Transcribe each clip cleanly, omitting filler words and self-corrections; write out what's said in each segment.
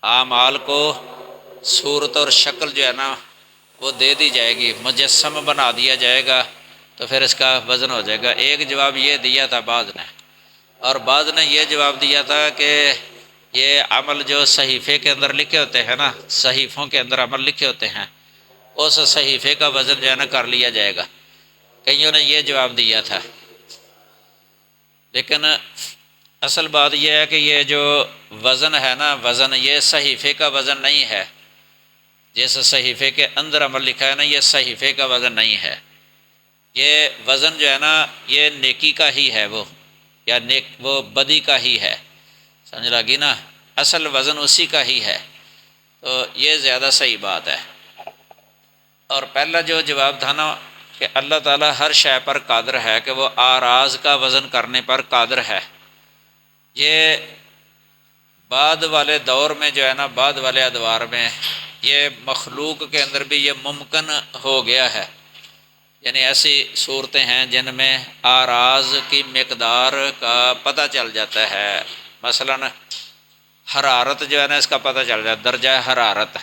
اعمال کو صورت اور شکل جو ہے نا وہ دے دی جائے گی، مجسم بنا دیا جائے گا، تو پھر اس کا وزن ہو جائے گا۔ ایک جواب یہ دیا تھا بعض نے، اور بعض نے یہ جواب دیا تھا کہ یہ عمل جو صحیفے کے اندر لکھے ہوتے ہیں نا، صحیفوں کے اندر عمل لکھے ہوتے ہیں، اس صحیفے کا وزن جو ہے نا کر لیا جائے گا۔ کئیوں نے یہ جواب دیا تھا، لیکن اصل بات یہ ہے کہ یہ جو وزن ہے نا، وزن یہ صحیفے کا وزن نہیں ہے۔ جس صحیفے کے اندر عمل لکھا ہے نا، یہ صحیفے کا وزن نہیں ہے۔ یہ وزن جو ہے نا یہ نیکی کا ہی ہے، وہ بدی کا ہی ہے، سمجھ لگی نا، اصل وزن اسی کا ہی ہے۔ تو یہ زیادہ صحیح بات ہے۔ اور پہلا جو جواب تھا نا کہ اللہ تعالیٰ ہر شے پر قادر ہے، کہ وہ اعراض کا وزن کرنے پر قادر ہے، یہ بعد والے دور میں جو ہے نا، بعد والے ادوار میں یہ مخلوق کے اندر بھی یہ ممکن ہو گیا ہے۔ یعنی ایسی صورتیں ہیں جن میں اعراض کی مقدار کا پتہ چل جاتا ہے۔ مثلا حرارت جو ہے نا اس کا پتہ چل جاتا ہے، درجہ حرارت،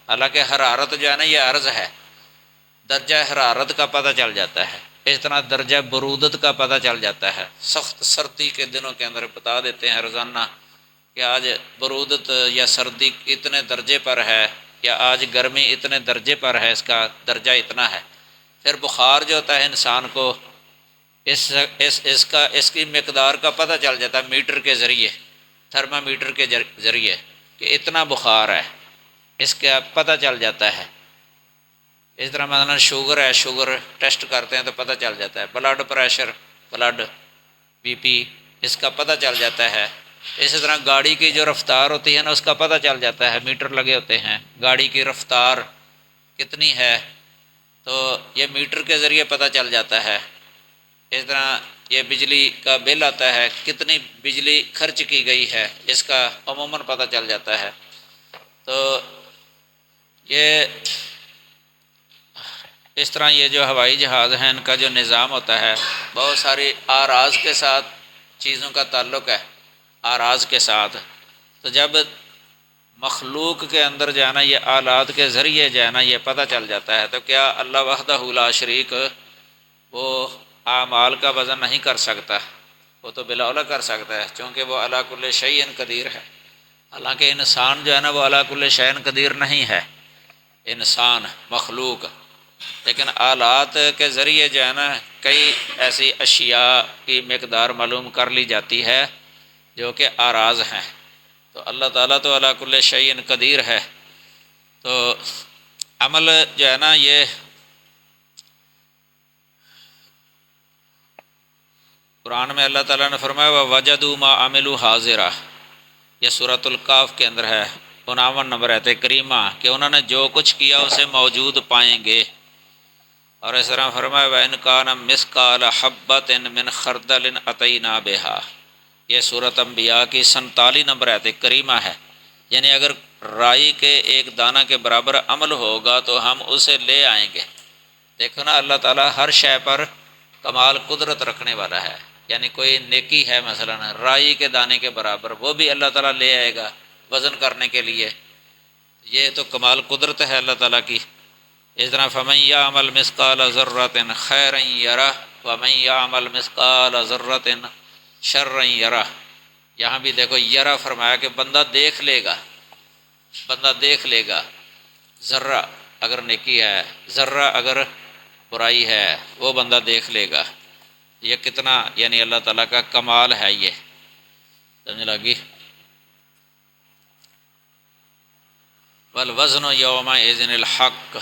حالانکہ حرارت جو ہے نا یہ عرض ہے، درجہ حرارت کا پتہ چل جاتا ہے۔ اس طرح درجہ برودت کا پتہ چل جاتا ہے، سخت سردی کے دنوں کے اندر بتا دیتے ہیں روزانہ کہ آج برودت یا سردی اتنے درجے پر ہے، یا آج گرمی اتنے درجے پر ہے، اس کا درجہ اتنا ہے۔ پھر بخار جو ہوتا ہے انسان کو اس کی مقدار کا پتہ چل جاتا ہے میٹر کے ذریعے، تھرما میٹر کے ذریعے، کہ اتنا بخار ہے، اس کا پتہ چل جاتا ہے۔ اس طرح مثلا شوگر ہے، شوگر ٹیسٹ کرتے ہیں تو پتہ چل جاتا ہے۔ Blood pressure, blood B P, اس کا پتہ چل جاتا ہے۔ اسی طرح گاڑی کی جو رفتار ہوتی ہے نا اس کا پتہ چل جاتا ہے، میٹر لگے ہوتے ہیں، گاڑی کی رفتار کتنی ہے تو یہ میٹر کے ذریعے پتہ چل جاتا ہے۔ اس طرح یہ بجلی کا بل آتا ہے، کتنی بجلی خرچ کی گئی ہے، اس کا عموماً پتہ چل جاتا ہے۔ تو یہ اس طرح یہ جو ہوائی جہاز ہیں ان کا جو نظام ہوتا ہے، بہت ساری اعراض کے ساتھ چیزوں کا تعلق ہے، اعراض کے ساتھ۔ تو جب مخلوق کے اندر جو ہے نا یہ آلات کے ذریعے جو ہے نا یہ پتہ چل جاتا ہے، تو کیا اللہ وحدہ لا شریک وہ اعمال کا وزن نہیں کر سکتا؟ وہ تو بلا کر سکتا ہے، چونکہ وہ علی کل شیء قدیر ہے۔ حالانکہ انسان جو ہے نا وہ علی کل شیء قدیر نہیں ہے، انسان مخلوق، لیکن آلات کے ذریعے جو ہے نا کئی ایسی اشیاء کی مقدار معلوم کر لی جاتی ہے جو کہ اعراض ہیں۔ تو اللہ تعالیٰ تو علی کل شیء قدیر ہے۔ تو عمل جو ہے نا یہ قرآن میں اللہ تعالیٰ نے فرمایا وَوَجَدُوا مَا عَمِلُوا حَاضِرًا، یہ سورۃ الکاف کے اندر ہے، 59 نمبر آیت کریمہ، کہ انہوں نے جو کچھ کیا اسے موجود پائیں گے۔ اور اس طرح فرمایا وَإِنْ كَانَ مِثْقَالَ حَبَّةٍ مِّنْ خَرْدَلٍ أَتَيْنَا بِهَا، یہ سورۃ انبیاء کی 47 نمبر آیت کریمہ ہے۔ یعنی اگر رائی کے ایک دانہ کے برابر عمل ہوگا تو ہم اسے لے آئیں گے۔ دیکھو نا اللہ تعالیٰ ہر شے پر کمال قدرت رکھنے والا ہے۔ یعنی کوئی نیکی ہے مثلا رائی کے دانے کے برابر، وہ بھی اللہ تعالیٰ لے آئے گا وزن کرنے کے لیے۔ یہ تو کمال قدرت ہے اللہ تعالیٰ کی۔ اس طرح فَمَن يَعْمَلْ مِثْقَالَ ذَرَّةٍ خَيْرًا يَرَهُ وَمَن يَعْمَلْ مِثْقَالَ ذَرَّةٍ شَرًّا يَرَهُ۔ یہاں بھی دیکھو یرا فرمایا کہ بندہ دیکھ لے گا، بندہ دیکھ لے گا، ذرہ اگر نیکی ہے، ذرہ اگر برائی ہے، وہ بندہ دیکھ لے گا۔ یہ کتنا یعنی اللہ تعالیٰ کا کمال ہے، یہ سمجھ لگی۔ والوزن یومئذ الحق،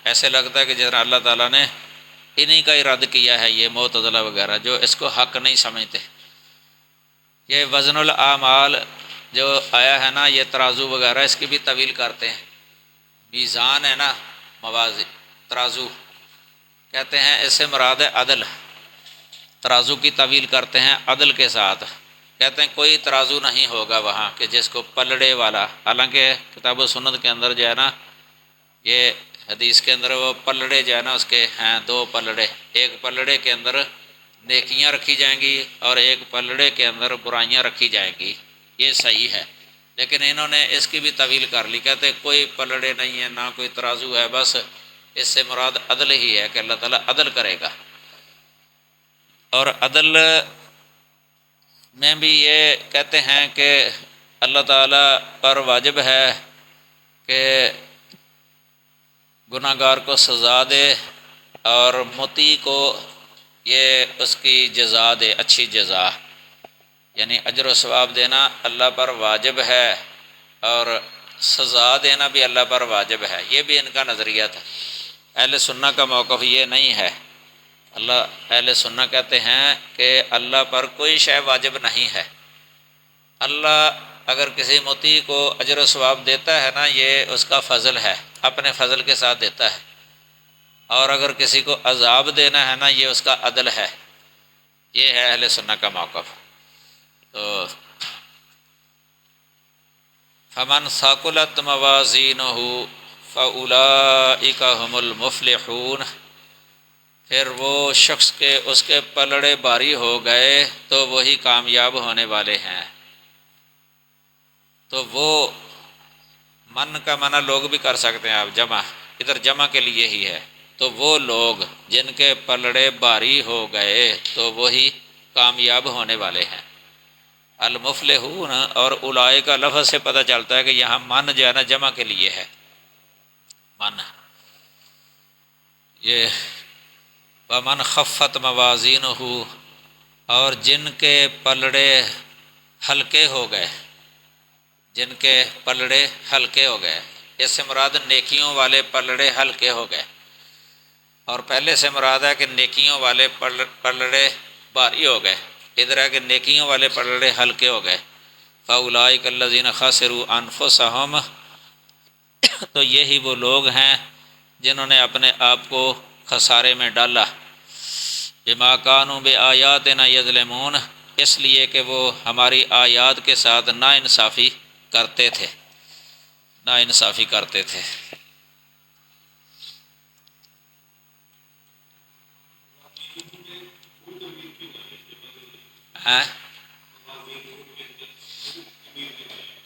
ایسے لگتا ہے کہ جس طرح اللہ تعالیٰ نے انہی کا ارادہ کیا ہے، یہ معتزلہ وغیرہ جو اس کو حق نہیں سمجھتے۔ یہ وزن الاعمال جو آیا ہے نا، یہ ترازو وغیرہ اس کی بھی طویل کرتے ہیں۔ میزان ہے نا، موازی ترازو کہتے ہیں، اس سے مراد ہے عدل۔ ترازو کی طویل کرتے ہیں عدل کے ساتھ، کہتے ہیں کوئی ترازو نہیں ہوگا وہاں کہ جس کو پلڑے والا، حالانکہ کتاب و سنت کے اندر جو ہے نا یہ حدیث کے اندر وہ پلڑے جو ہے نا اس کے ہیں 2 پلڑے، ایک پلڑے کے اندر نیکیاں رکھی جائیں گی اور ایک پلڑے کے اندر برائیاں رکھی جائیں گی، یہ صحیح ہے۔ لیکن انہوں نے اس کی بھی طویل کر لی، کہتے کوئی پلڑے نہیں ہے، نہ کوئی ترازو ہے، بس اس سے مراد عدل ہی ہے کہ اللہ تعالیٰ عدل کرے گا۔ اور عدل میں بھی یہ کہتے ہیں کہ اللہ تعالیٰ پر واجب ہے کہ گناہ گار کو سزا دے اور مطیع کو یہ اس کی جزا دے، اچھی جزا، یعنی اجر و ثواب دینا اللہ پر واجب ہے اور سزا دینا بھی اللہ پر واجب ہے۔ یہ بھی ان کا نظریہ تھا۔ اہل سنہ کا موقف یہ نہیں ہے۔ اہل سنہ کہتے ہیں کہ اللہ پر کوئی شے واجب نہیں ہے۔ اللہ اگر کسی مطیع کو اجر و ثواب دیتا ہے نا، یہ اس کا فضل ہے، اپنے فضل کے ساتھ دیتا ہے، اور اگر کسی کو عذاب دینا ہے نا، یہ اس کا عدل ہے۔ یہ ہے اہل سنہ کا موقف۔ تو فمن ثقلت موازینہ فاولئک هم المفلحون، پھر وہ شخص کے اس کے پلڑے بھاری ہو گئے تو وہی کامیاب ہونے والے ہیں۔ تو وہ من کا منع لوگ بھی کر سکتے ہیں آپ، جمع ادھر جمع کے لیے ہی ہے۔ تو وہ لوگ جن کے پلڑے بھاری ہو گئے تو وہی کامیاب ہونے والے ہیں۔ المفلحون اور اولئک کا لفظ سے پتہ چلتا ہے کہ یہاں من جو ہے نا جمع کے لیے ہے۔ من یہ ومن خفت موازینہ، اور جن کے پلڑے ہلکے ہو گئے، جن کے پلڑے ہلکے ہو گئے، اس سے مراد نیکیوں والے پلڑے ہلکے ہو گئے، اور پہلے سے مراد ہے کہ نیکیوں والے پلڑے بھاری ہو گئے، ادھر ہے کہ نیکیوں والے پلڑے ہلکے ہو گئے۔ فاولئک الذین خسروا انفسہم، تو یہی وہ لوگ ہیں جنہوں نے اپنے آپ کو خسارے میں ڈالا۔ بما کانوا بآیاتنا یظلمون، اس لیے کہ وہ ہماری آیات کے ساتھ ناانصافی کرتے تھے، ناانصافی کرتے تھے۔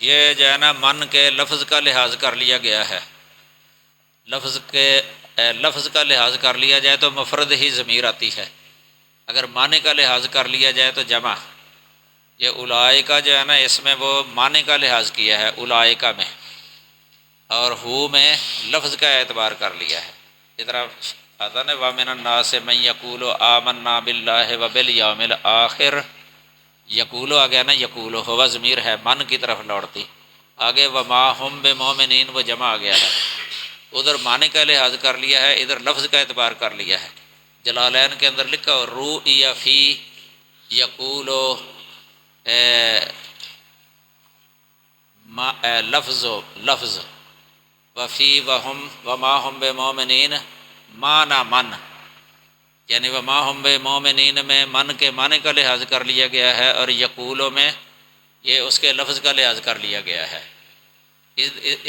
یہ جو ہے نا من کے لفظ کا لحاظ کر لیا گیا ہے۔ لفظ کا لحاظ کر لیا جائے تو مفرد ہی ضمیر آتی ہے، اگر معنی کا لحاظ کر لیا جائے تو جمع۔ یہ اولئک جو ہے نا اس میں وہ معنی کا لحاظ کیا ہے اولئک میں، اور ہو میں لفظ کا اعتبار کر لیا ہے۔ اس طرح آتا نا وَمِنَ النَّاسِ مَن يَقُولُ آمَنَّا بِاللَّهِ وَبِالْيَوْمِ الْآخِرِ، یقولو آ گیا نا، یقولو ہوا ضمیر ہے من کی طرف لوٹتی، آگے وما ہم بمؤمنین وہ جمع آ گیا ہے، ادھر معنی کا لحاظ کر لیا ہے، ادھر لفظ کا اعتبار کر لیا ہے۔ جلالین کے اندر لکھا ہو رؤی فی یقولو لفظ وفی وہم وما ہم بمؤمنین مانا من، یعنی وما ہم بمؤمنین میں من کے معنی کا لحاظ کر لیا گیا ہے، اور یقولو میں یہ اس کے لفظ کا لحاظ کر لیا گیا ہے۔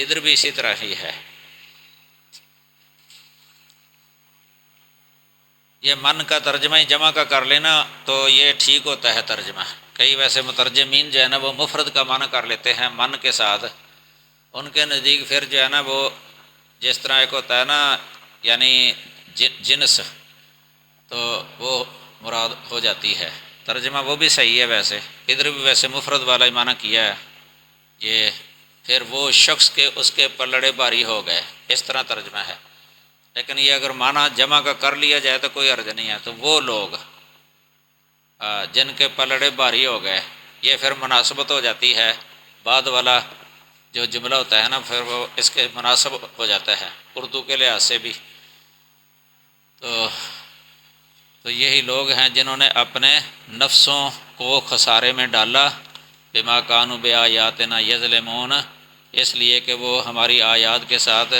ادھر بھی اسی طرح ہی ہے۔ یہ من کا ترجمہ ہی جمع کا کر لینا تو یہ ٹھیک ہوتا ہے ترجمہ۔ کئی ویسے مترجمین جو ہے نا وہ مفرد کا معنی کر لیتے ہیں من کے ساتھ، ان کے نزدیک پھر جو ہے نا وہ جس طرح ایک ہوتا ہے نا یعنی جنس، تو وہ مراد ہو جاتی ہے۔ ترجمہ وہ بھی صحیح ہے، ویسے ادھر بھی ویسے مفرد والا ہی معنی کیا ہے، یہ پھر وہ شخص کے اس کے پلڑے بھاری ہو گئے، اس طرح ترجمہ ہے۔ لیکن یہ اگر معنی جمع کا کر لیا جائے تو کوئی حرج نہیں ہے۔ تو وہ لوگ جن کے پلڑے بھاری ہو گئے، یہ پھر مناسبت ہو جاتی ہے، بعد والا جو جملہ ہوتا ہے نا پھر وہ اس کے مناسب ہو جاتا ہے اردو کے لحاظ سے بھی۔ تو یہی لوگ ہیں جنہوں نے اپنے نفسوں کو خسارے میں ڈالا، بما کانوا بآیاتنا یظلمون، اس لیے کہ وہ ہماری آیات کے ساتھ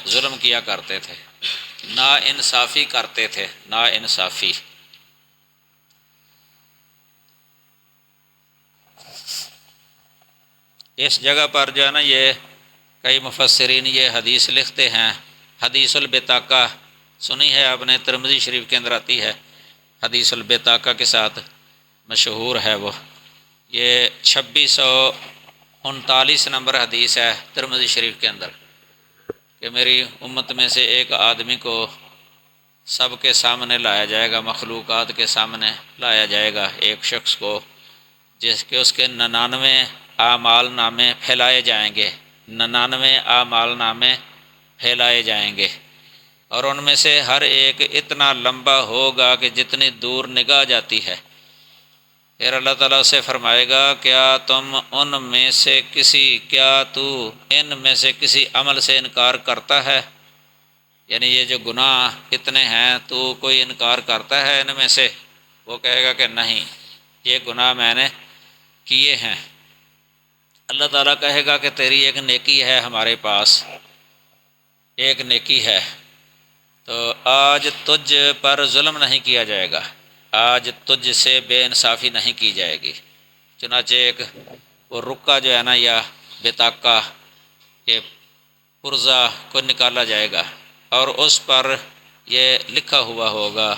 ظلم کیا کرتے تھے، نا انصافی کرتے تھے، نا انصافی۔ اس جگہ پر جو ہے نا یہ کئی مفسرین یہ حدیث لکھتے ہیں، حدیث البطاقہ سنی ہے آپ نے، ترمذی شریف کے اندر آتی ہے، حدیث البطاقہ کے ساتھ مشہور ہے وہ۔ یہ 39 نمبر حدیث ہے ترمذی شریف کے اندر کہ میری امت میں سے ایک آدمی کو سب کے سامنے لایا جائے گا، مخلوقات کے سامنے لایا جائے گا، ایک شخص کو جس کے اس کے 99 اعمال نامے پھیلائے جائیں گے، 99 اعمال نامے پھیلائے جائیں گے، اور ان میں سے ہر ایک اتنا لمبا ہوگا کہ جتنی دور نگاہ جاتی ہے۔ پھر اللہ تعالیٰ سے فرمائے گا کیا تم ان میں سے تو ان میں سے کسی عمل سے انکار کرتا ہے؟ یعنی یہ جو گناہ اتنے ہیں تو کوئی انکار کرتا ہے ان میں سے؟ وہ کہے گا کہ نہیں، یہ گناہ میں نے کیے ہیں۔ اللہ تعالیٰ کہے گا کہ تیری ایک نیکی ہے ہمارے پاس، ایک نیکی ہے، تو آج تجھ پر ظلم نہیں کیا جائے گا، آج تجھ سے بے انصافی نہیں کی جائے گی۔ چنانچہ ایک وہ رکا جو ہے نا یا بطاقہ، یہ پرزہ کو نکالا جائے گا اور اس پر یہ لکھا ہوا ہوگا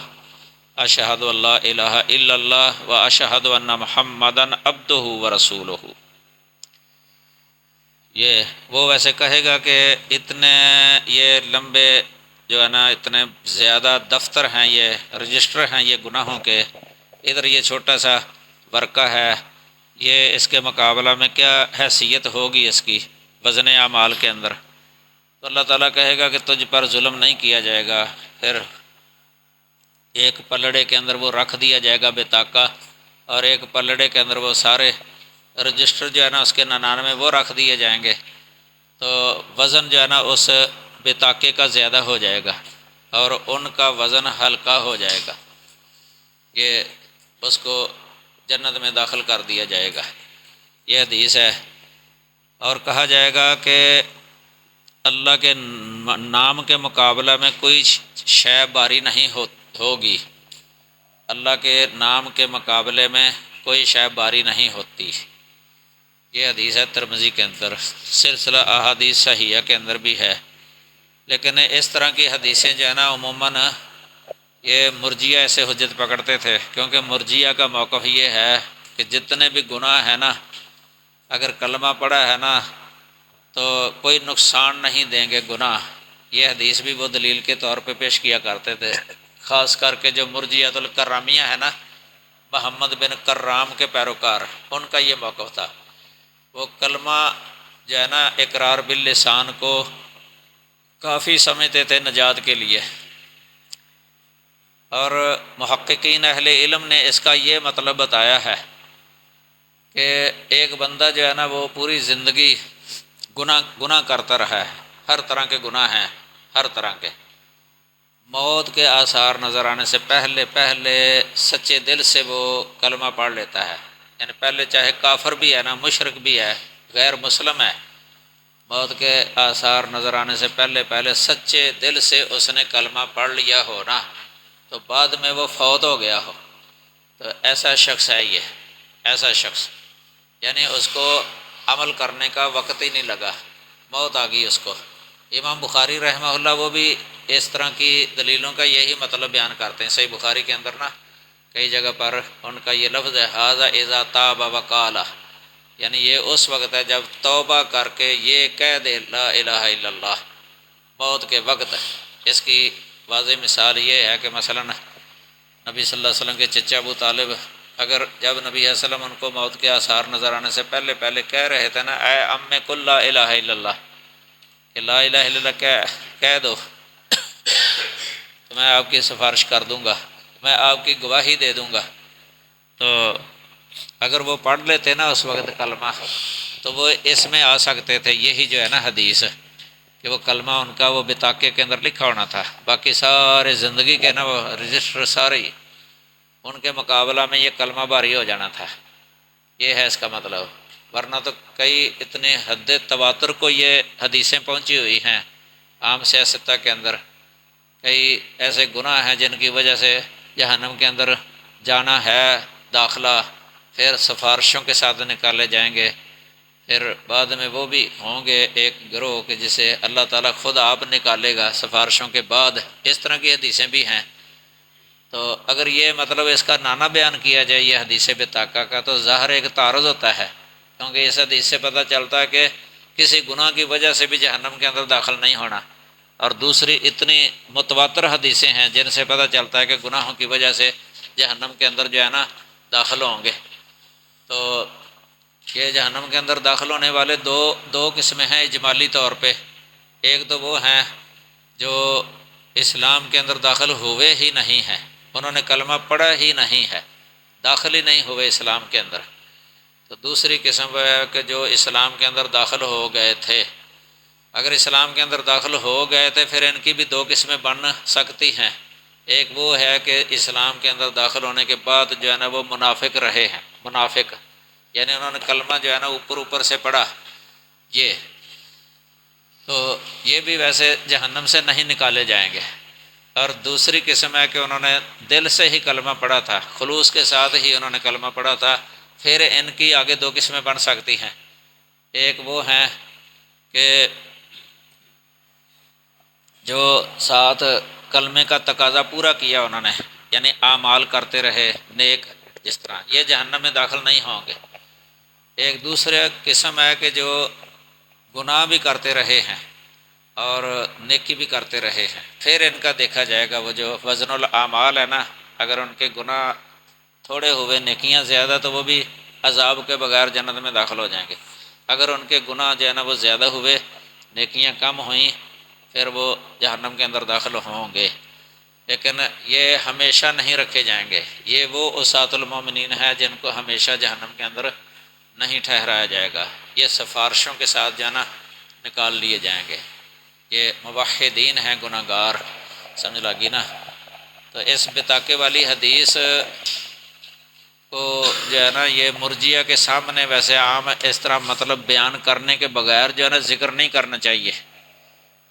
اشہد اللہ الہ الا اللہ و اشہد ان محمدن عبدہ و رسولہ۔ یہ وہ ویسے کہے گا کہ اتنے یہ لمبے جو ہے نا اتنے زیادہ دفتر ہیں، یہ رجسٹر ہیں یہ گناہوں کے، ادھر یہ چھوٹا سا ورقہ ہے، یہ اس کے مقابلہ میں کیا حیثیت ہوگی اس کی وزن اعمال کے اندر؟ تو اللہ تعالیٰ کہے گا کہ تجھ پر ظلم نہیں کیا جائے گا۔ پھر ایک پلڑے کے اندر وہ رکھ دیا جائے گا بطاقہ، اور ایک پلڑے کے اندر وہ سارے رجسٹر جو ہے نا اس کے 99 وہ رکھ دیے جائیں گے، تو وزن جو ہے نا اس بطاقے کا زیادہ ہو جائے گا اور ان کا وزن ہلکا ہو جائے گا، یہ اس کو جنت میں داخل کر دیا جائے گا۔ یہ حدیث ہے۔ اور کہا جائے گا کہ اللہ کے نام کے مقابلہ میں کوئی شے باری نہیں ہوگی، اللہ کے نام کے مقابلے میں کوئی شے باری نہیں ہوتی۔ یہ حدیث ہے ترمذی کے اندر، سلسلہ احادیث صحیحہ کے اندر بھی ہے۔ لیکن اس طرح کی حدیثیں جو ہے نا عموماً یہ مرجیہ ایسے حجت پکڑتے تھے، کیونکہ مرجیہ کا موقف یہ ہے کہ جتنے بھی گناہ ہیں نا اگر کلمہ پڑا ہے نا تو کوئی نقصان نہیں دیں گے گناہ۔ یہ حدیث بھی وہ دلیل کے طور پہ پیش کیا کرتے تھے، خاص کر کے جو مرجیۃ الکرامیہ ہے نا، محمد بن کرام کے پیروکار، ان کا یہ موقف تھا۔ وہ کلمہ جو ہے نا اقرار باللسان کو کافی سمجھتے تھے نجات کے لیے، اور محققین اہل علم نے اس کا یہ مطلب بتایا ہے کہ ایک بندہ جو ہے نا وہ پوری زندگی گناہ کرتا رہا ہے، ہر طرح کے گناہ ہیں، ہر طرح کے، موت کے آثار نظر آنے سے پہلے سچے دل سے وہ کلمہ پڑھ لیتا ہے، یعنی پہلے چاہے کافر بھی ہے نا، مشرک بھی ہے، غیر مسلم ہے، موت کے آثار نظر آنے سے پہلے سچے دل سے اس نے کلمہ پڑھ لیا ہو نا، تو بعد میں وہ فوت ہو گیا ہو، تو ایسا شخص ہے یہ، ایسا شخص یعنی اس کو عمل کرنے کا وقت ہی نہیں لگا، موت آ گئی اس کو۔ امام بخاری رحمہ اللہ وہ بھی اس طرح کی دلیلوں کا یہی مطلب بیان کرتے ہیں۔ صحیح بخاری کے اندر نا کئی جگہ پر ان کا یہ لفظ ہے ھذا اذا تاب وقال، یعنی یہ اس وقت ہے جب توبہ کر کے یہ کہہ دے لا الہ الا اللہ، موت کے وقت۔ اس کی واضح مثال یہ ہے کہ مثلا نبی صلی اللہ علیہ وسلم کے چچا ابو طالب اگر جب نبی علیہ السلام ان کو موت کے آثار نظر آنے سے پہلے کہہ رہے تھے نا اے ام قل لا الہ الا اللہ، کہ لا الہ الا اللہ کہہ دو تو میں آپ کی سفارش کر دوں گا، میں آپ کی گواہی دے دوں گا، تو اگر وہ پڑھ لیتے نا اس وقت کلمہ تو وہ اس میں آ سکتے تھے۔ یہی جو ہے نا حدیث کہ وہ کلمہ ان کا وہ بطاقے کے اندر لکھا ہونا تھا، باقی سارے زندگی کے نا وہ رجسٹر سارے ہی ان کے مقابلہ میں یہ کلمہ باری ہو جانا تھا۔ یہ ہے اس کا مطلب، ورنہ تو کئی اتنے حد تواتر کو یہ حدیثیں پہنچی ہوئی ہیں عام سیاستہ کے اندر، کئی ایسے گناہ ہیں جن کی وجہ سے جہنم کے اندر جانا ہے داخلہ، پھر سفارشوں کے ساتھ نکالے جائیں گے، پھر بعد میں وہ بھی ہوں گے ایک گروہ کہ جسے اللہ تعالیٰ خود آپ نکالے گا سفارشوں کے بعد۔ اس طرح کی حدیثیں بھی ہیں۔ تو اگر یہ مطلب اس کا نانا بیان کیا جائے یہ حدیث بطاقہ کا، تو ظاہر ایک تعارض ہوتا ہے کیونکہ اس حدیث سے پتہ چلتا ہے کہ کسی گناہ کی وجہ سے بھی جہنم کے اندر داخل نہیں ہونا، اور دوسری اتنی متواتر حدیثیں ہیں جن سے پتہ چلتا ہے کہ گناہوں کی وجہ سے جہنم کے اندر جو ہے نا داخل ہوں گے۔ تو یہ جہنم کے اندر داخل ہونے والے دو قسمیں ہیں اجمالی طور پہ۔ ایک تو وہ ہیں جو اسلام کے اندر داخل ہوئے ہی نہیں ہیں، انہوں نے کلمہ پڑھا ہی نہیں ہے، داخل ہی نہیں ہوئے اسلام کے اندر۔ تو دوسری قسم وہ ہے کہ جو اسلام کے اندر داخل ہو گئے تھے، اگر اسلام کے اندر داخل ہو گئے تھے پھر ان کی بھی دو قسمیں بن سکتی ہیں۔ ایک وہ ہے کہ اسلام کے اندر داخل ہونے کے بعد جو ہے نا وہ منافق رہے ہیں، منافق یعنی انہوں نے کلمہ جو ہے نا اوپر سے پڑھا، یہ تو یہ بھی ویسے جہنم سے نہیں نکالے جائیں گے۔ اور دوسری قسم ہے کہ انہوں نے دل سے ہی کلمہ پڑھا تھا، خلوص کے ساتھ ہی انہوں نے کلمہ پڑھا تھا، پھر ان کی آگے دو قسمیں بن سکتی ہیں۔ ایک وہ ہیں کہ جو ساتھ کلمے کا تقاضا پورا کیا انہوں نے، یعنی اعمال کرتے رہے نیک، جس طرح یہ جہنم میں داخل نہیں ہوں گے۔ ایک دوسرا قسم ہے کہ جو گناہ بھی کرتے رہے ہیں اور نیکی بھی کرتے رہے ہیں، پھر ان کا دیکھا جائے گا، وہ جو وزن الاعمال ہے نا، اگر ان کے گناہ تھوڑے ہوئے نیکیاں زیادہ تو وہ بھی عذاب کے بغیر جنت میں داخل ہو جائیں گے، اگر ان کے گناہ جو ہے نا وہ زیادہ ہوئے، نیکیاں کم ہوئیں، پھر وہ جہنم کے اندر داخل ہوں گے۔ لیکن یہ ہمیشہ نہیں رکھے جائیں گے، یہ وہ عصاۃ المومنین ہے جن کو ہمیشہ جہنم کے اندر نہیں ٹھہرایا جائے گا، یہ سفارشوں کے ساتھ جانا نکال لیے جائیں گے۔ یہ موحدین ہیں، گناہ گار، سمجھ لگی نا؟ تو اس بطاقے والی حدیث کو جو ہے نا یہ مرجیہ کے سامنے ویسے عام اس طرح مطلب بیان کرنے کے بغیر جو ہے نا ذکر نہیں کرنا چاہیے۔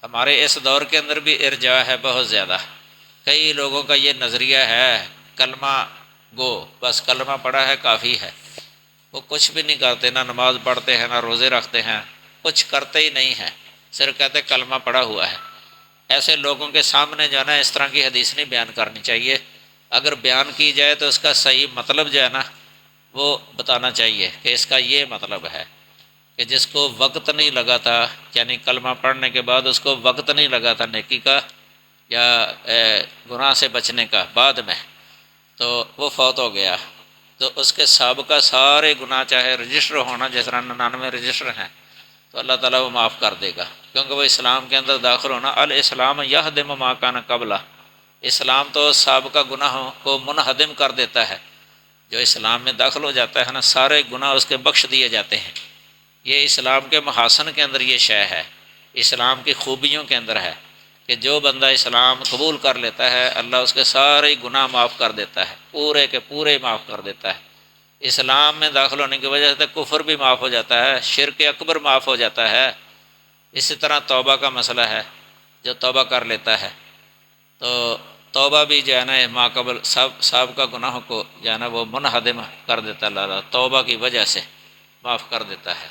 ہمارے اس دور کے اندر بھی ارجاء ہے بہت زیادہ، کئی لوگوں کا یہ نظریہ ہے کلمہ گو، بس کلمہ پڑھا ہے کافی ہے، وہ کچھ بھی نہیں کرتے، نہ نماز پڑھتے ہیں، نہ روزے رکھتے ہیں، کچھ کرتے ہی نہیں ہیں، صرف کہتے کلمہ پڑھا ہوا ہے۔ ایسے لوگوں کے سامنے جو ہے نا اس طرح کی حدیث نہیں بیان کرنی چاہیے، اگر بیان کی جائے تو اس کا صحیح مطلب جو ہے نا وہ بتانا چاہیے کہ اس کا یہ مطلب ہے کہ جس کو وقت نہیں لگا تھا، یعنی کلمہ پڑھنے کے بعد اس کو وقت نہیں لگا تھا نیکی کا یا گناہ سے بچنے کا، بعد میں تو وہ فوت ہو گیا، تو اس کے سابقہ سارے گناہ چاہے رجسٹر ہونا جس طرح 99 رجسٹر ہیں، تو اللہ تعالیٰ وہ معاف کر دے گا، کیونکہ وہ اسلام کے اندر داخل ہونا، الاسلام یہدم ما کان قبلہ، اسلام تو سابقہ گناہوں کو منہدم کر دیتا ہے، جو اسلام میں داخل ہو جاتا ہے نا سارے گناہ اس کے بخش دیے جاتے ہیں۔ یہ اسلام کے محاسن کے اندر یہ شے ہے، اسلام کی خوبیوں کے اندر ہے کہ جو بندہ اسلام قبول کر لیتا ہے اللہ اس کے سارے گناہ معاف کر دیتا ہے، پورے کے پورے معاف کر دیتا ہے۔ اسلام میں داخل ہونے کی وجہ سے کفر بھی معاف ہو جاتا ہے، شرک اکبر معاف ہو جاتا ہے۔ اسی طرح توبہ کا مسئلہ ہے، جو توبہ کر لیتا ہے تو توبہ بھی جو ہے نا ما قبل سابقہ گناہوں کو جو ہے نا وہ منہدم کر دیتا ہے، اللہ توبہ کی وجہ سے معاف کر دیتا ہے۔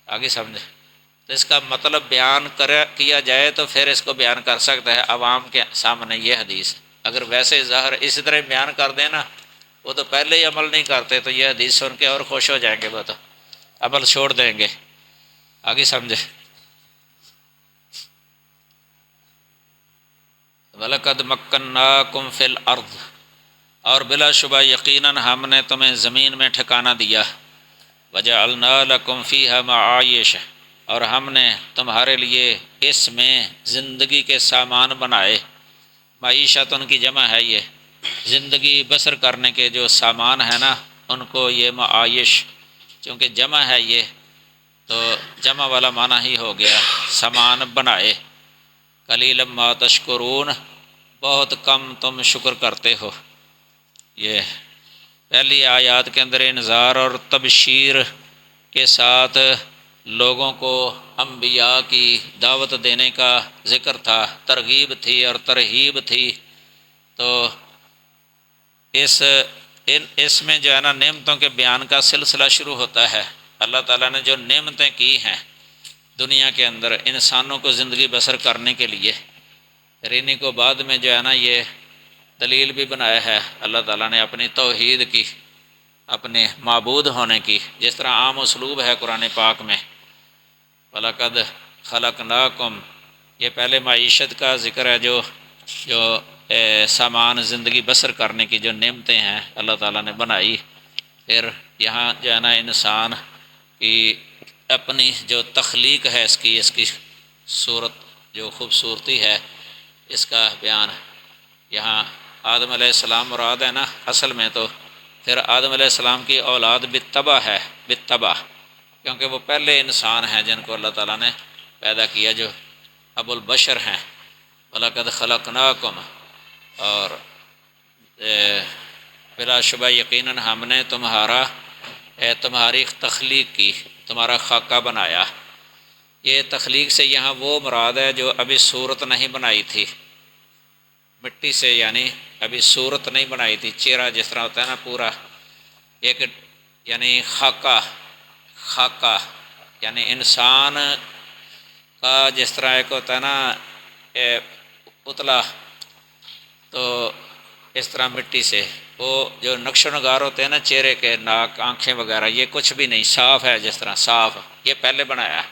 آگے سمجھے؟ تو اس کا مطلب بیان کیا جائے تو پھر اس کو بیان کر سکتا ہے عوام کے سامنے یہ حدیث، اگر ویسے ظاہر اسی طرح بیان کر دیں نا، وہ تو پہلے ہی عمل نہیں کرتے تو یہ حدیث سن کے اور خوش ہو جائیں گے، وہ تو عمل چھوڑ دیں گے۔ آگے سمجھے؟ وَلَقَدْ مَكَّنَّاكُمْ فِي الْأَرْضِ، اور بلا شبہ یقیناً ہم نے تمہیں زمین میں ٹھکانہ دیا، وَجَعَلْنَا لَكُمْ فِيهَا مَعَائِشَ، اور ہم نے تمہارے لیے اس میں زندگی کے سامان بنائے، معیشت ان کی جمع ہے، یہ زندگی بسر کرنے کے جو سامان ہیں نا ان کو یہ معائش، چونکہ جمع ہے یہ تو جمع والا معنی ہی ہو گیا، سامان بنائے۔ قلیلا ما تشکرون، بہت کم تم شکر کرتے ہو۔ یہ پہلی آیات کے اندر انذار اور تبشیر کے ساتھ لوگوں کو انبیاء کی دعوت دینے کا ذکر تھا، ترغیب تھی اور ترہیب تھی، تو اس میں جو ہے نا نعمتوں کے بیان کا سلسلہ شروع ہوتا ہے۔ اللہ تعالیٰ نے جو نعمتیں کی ہیں دنیا کے اندر انسانوں کو زندگی بسر کرنے کے لیے، رینی کو بعد میں جو ہے نا یہ دلیل بھی بنایا ہے اللہ تعالیٰ نے اپنی توحید کی، اپنے معبود ہونے کی، جس طرح عام اسلوب ہے قرآن پاک میں، وَلَقَدْ خَلَقْنَاكُمْ، یہ پہلے معیشت کا ذکر ہے، جو سامان زندگی بسر کرنے کی جو نعمتیں ہیں اللہ تعالیٰ نے بنائی، پھر یہاں جو ہے نا انسان کی اپنی جو تخلیق ہے اس کی صورت جو خوبصورتی ہے اس کا بیان یہاں آدم علیہ السلام مراد ہے نا اصل میں، تو پھر آدم علیہ السلام کی اولاد بالطبع ہے، بالطبع، کیونکہ وہ پہلے انسان ہیں جن کو اللہ تعالیٰ نے پیدا کیا، جو ابو البشر ہیں۔ وَلَقَدْ خَلَقْنَاكُمْ، اور بلا شبہ یقیناً ہم نے تمہاری تخلیق کی، تمہارا خاکہ بنایا۔ یہ تخلیق سے یہاں وہ مراد ہے جو ابھی صورت نہیں بنائی تھی، مٹی سے، یعنی ابھی صورت نہیں بنائی تھی، چہرہ جس طرح ہوتا ہے نا پورا ایک، یعنی خاکہ یعنی انسان کا جس طرح ایک ہوتا ہے نا پتلا، تو اس طرح مٹی سے وہ جو نقش و نگار ہوتے ہیں نا چہرے کے، ناک، آنکھیں وغیرہ، یہ کچھ بھی نہیں، صاف ہے، جس طرح صاف، یہ پہلے بنایا۔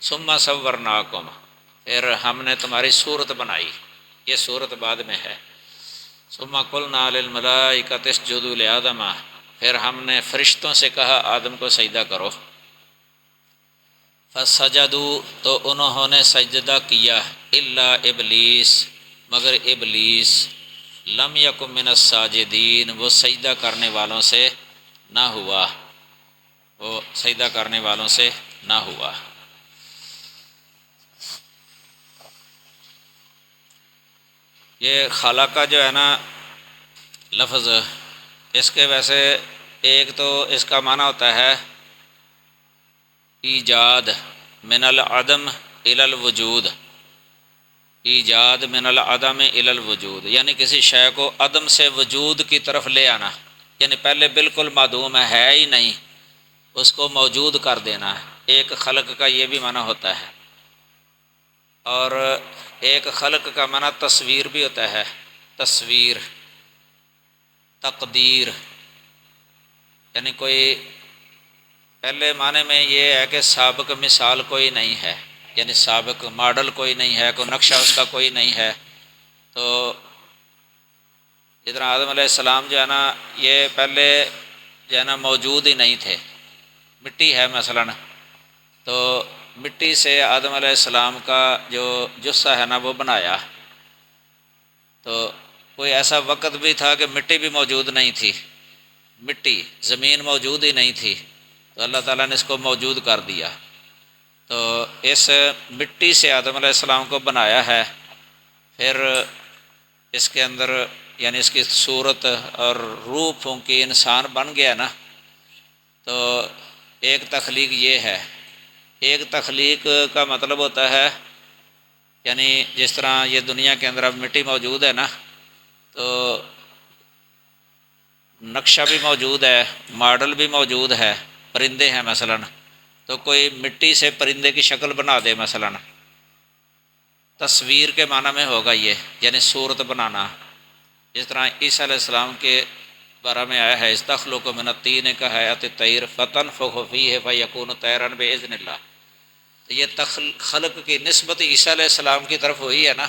ثم صورناکم، پھر ہم نے تمہاری صورت بنائی، یہ صورت بعد میں ہے۔ ثم قلنا للملائکۃ اسجدوا لآدم، پھر ہم نے فرشتوں سے کہا آدم کو سجدہ کرو۔ فسجدوا، تو انہوں نے سجدہ کیا، الا ابلیس، مگر ابلیس، لم یکن من الساجدین، وہ سجدہ کرنے والوں سے نہ ہوا، وہ سجدہ کرنے والوں سے نہ ہوا۔ یہ خالقہ جو ہے نا لفظ، اس کے ویسے ایک تو اس کا معنی ہوتا ہے ایجاد من العدم الی الوجود، ایجاد من العدم الی الوجود، یعنی کسی شے کو عدم سے وجود کی طرف لے آنا، یعنی پہلے بالکل معدوم ہے ہی نہیں، اس کو موجود کر دینا ہے۔ ایک خلق کا یہ بھی معنی ہوتا ہے، اور ایک خلق کا معنی تصویر بھی ہوتا ہے، تصویر، تقدیر، یعنی کوئی پہلے معنی میں یہ ہے کہ سابق مثال کوئی نہیں ہے، یعنی سابق ماڈل کوئی نہیں ہے، کوئی نقشہ اس کا کوئی نہیں ہے۔ تو جتنا آدم علیہ السلام جو ہے نا یہ پہلے جو ہے نا موجود ہی نہیں تھے، مٹی ہے مثلاً، تو مٹی سے آدم علیہ السلام کا جو جثہ ہے نا وہ بنایا، تو کوئی ایسا وقت بھی تھا کہ مٹی بھی موجود نہیں تھی، مٹی، زمین موجود ہی نہیں تھی، تو اللہ تعالیٰ نے اس کو موجود کر دیا، تو اس مٹی سے آدم علیہ السلام کو بنایا ہے، پھر اس کے اندر یعنی اس کی صورت اور روح پھونکی انسان بن گیا نا۔ تو ایک تخلیق یہ ہے، ایک تخلیق کا مطلب ہوتا ہے یعنی جس طرح یہ دنیا کے اندر اب مٹی موجود ہے نا، تو نقشہ بھی موجود ہے، ماڈل بھی موجود ہے، پرندے ہیں مثلاً، تو کوئی مٹی سے پرندے کی شکل بنا دے مثلاً، تصویر کے معنی میں ہوگا یہ، یعنی صورت بنانا، جس طرح عیسیٰ علیہ السلام کے بارے میں آیا ہے استخلق من الطین کہیئۃ الطیر فتنفخ فیہ فیکون طیرا باذن اللہ، تو یہ خلق کی نسبت عیسیٰ علیہ السلام کی طرف ہوئی ہے نا۔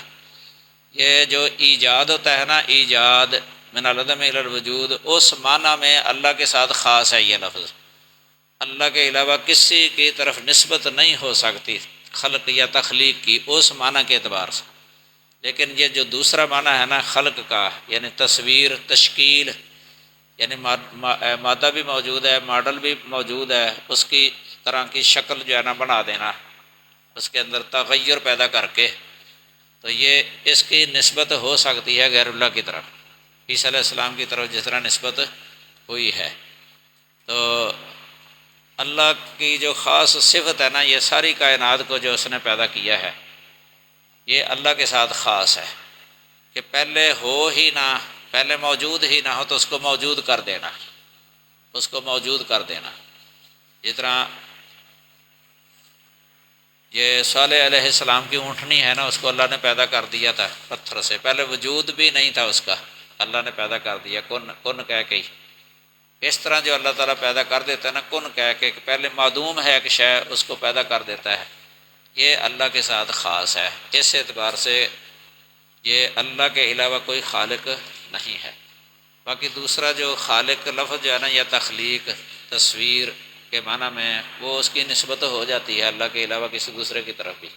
یہ جو ایجاد ہوتا ہے نا، ایجاد من العدم الی الوجود، اس معنی میں اللہ کے ساتھ خاص ہے یہ لفظ، اللہ کے علاوہ کسی کی طرف نسبت نہیں ہو سکتی خلق یا تخلیق کی اس معنی کے اعتبار سے۔ لیکن یہ جو دوسرا معنی ہے نا خلق کا، یعنی تصویر، تشکیل، یعنی مادہ بھی موجود ہے، ماڈل بھی موجود ہے، اس کی طرح کی شکل جو ہے نا بنا دینا، اس کے اندر تغیر پیدا کر کے، تو یہ اس کی نسبت ہو سکتی ہے غیر اللہ کی طرف، عیسیٰ علیہ السلام کی طرف جس طرح نسبت ہوئی ہے۔ تو اللہ کی جو خاص صفت ہے نا، یہ ساری کائنات کو جو اس نے پیدا کیا ہے، یہ اللہ کے ساتھ خاص ہے کہ پہلے ہو ہی نہ، پہلے موجود ہی نہ ہو تو اس کو موجود کر دینا، اس کو موجود کر دینا۔ جس طرح یہ صالح علیہ السلام کی اونٹنی ہے نا، اس کو اللہ نے پیدا کر دیا تھا پتھر سے، پہلے وجود بھی نہیں تھا اس کا، اللہ نے پیدا کر دیا کن کہہ کے ہی، اس طرح جو اللہ تعالیٰ پیدا کر دیتا ہے نا، کن کہہ کے پہلے معدوم ہے ایک شے، اس کو پیدا کر دیتا ہے، یہ اللہ کے ساتھ خاص ہے۔ اس اعتبار سے یہ اللہ کے علاوہ کوئی خالق نہیں ہے۔ باقی دوسرا جو خالق لفظ جو ہے نا، یا تخلیق، تصویر کے معنی میں، وہ اس کی نسبت ہو جاتی ہے اللہ کے علاوہ کسی دوسرے کی طرف بھی،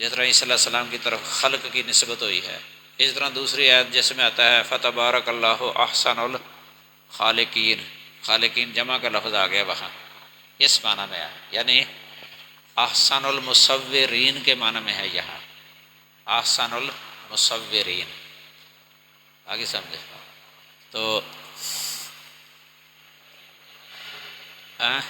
جس طرح عیسیٰ علیہ السلام کی طرف خلق کی نسبت ہوئی ہے۔ اس طرح دوسری آیت جس میں آتا ہے فتبارک اللہ احسن الخالقین، خالقین جمع کا لفظ آ گیا وہاں، اس معنی میں ہے، یعنی احسن المصورین کے معنی میں ہے یہاں، احسن المصورین، آگے سمجھے تو ہاں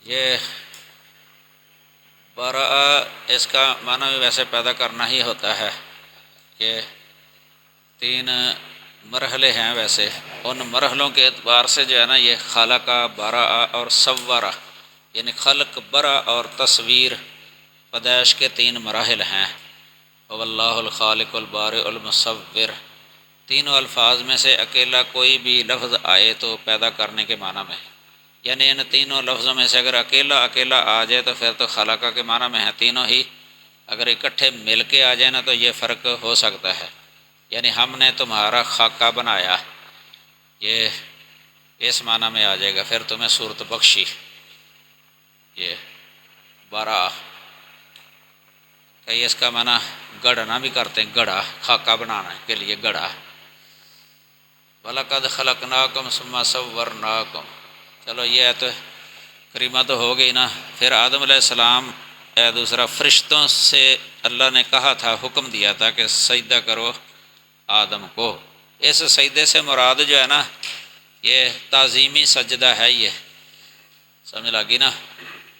یہ برا اس کا معنی بھی ویسے پیدا کرنا ہی ہوتا ہے کہ 3 مرحلے ہیں ویسے، ان مرحلوں کے اعتبار سے جو ہے نا یہ خلق، برا اور صورہ، یعنی خلق، برا اور تصویر، پیدائش کے 3 مراحل ہیں۔ واللہ الخالق البارئ المصور، تینوں الفاظ میں سے اکیلا کوئی بھی لفظ آئے تو پیدا کرنے کے معنی میں، یعنی ان تینوں لفظوں میں سے اگر اکیلا اکیلا آ جائے تو پھر تو خلقہ کے معنی میں ہے، تینوں ہی اگر اکٹھے مل کے آ جائے نا تو یہ فرق ہو سکتا ہے، یعنی ہم نے تمہارا خاکہ بنایا، یہ اس معنی میں آ جائے گا، پھر تمہیں صورت بخشی، یہ برا کئی اس کا معنی گڑھنا بھی کرتے ہیں، گڑھا، خاکہ بنانے کے لیے گڑھا۔ وَلَقَدْ خَلَقْنَاكُمْ ثُمَّ صَوَّرْنَاكُمْ، چلو یہ تو کریمہ تو ہو گئی نا۔ پھر آدم علیہ السلام، دوسرا فرشتوں سے اللہ نے کہا تھا، حکم دیا تھا کہ سجدہ کرو آدم کو، اس سجدے سے مراد جو ہے نا یہ تعظیمی سجدہ ہے، یہ سمجھ لگی نا،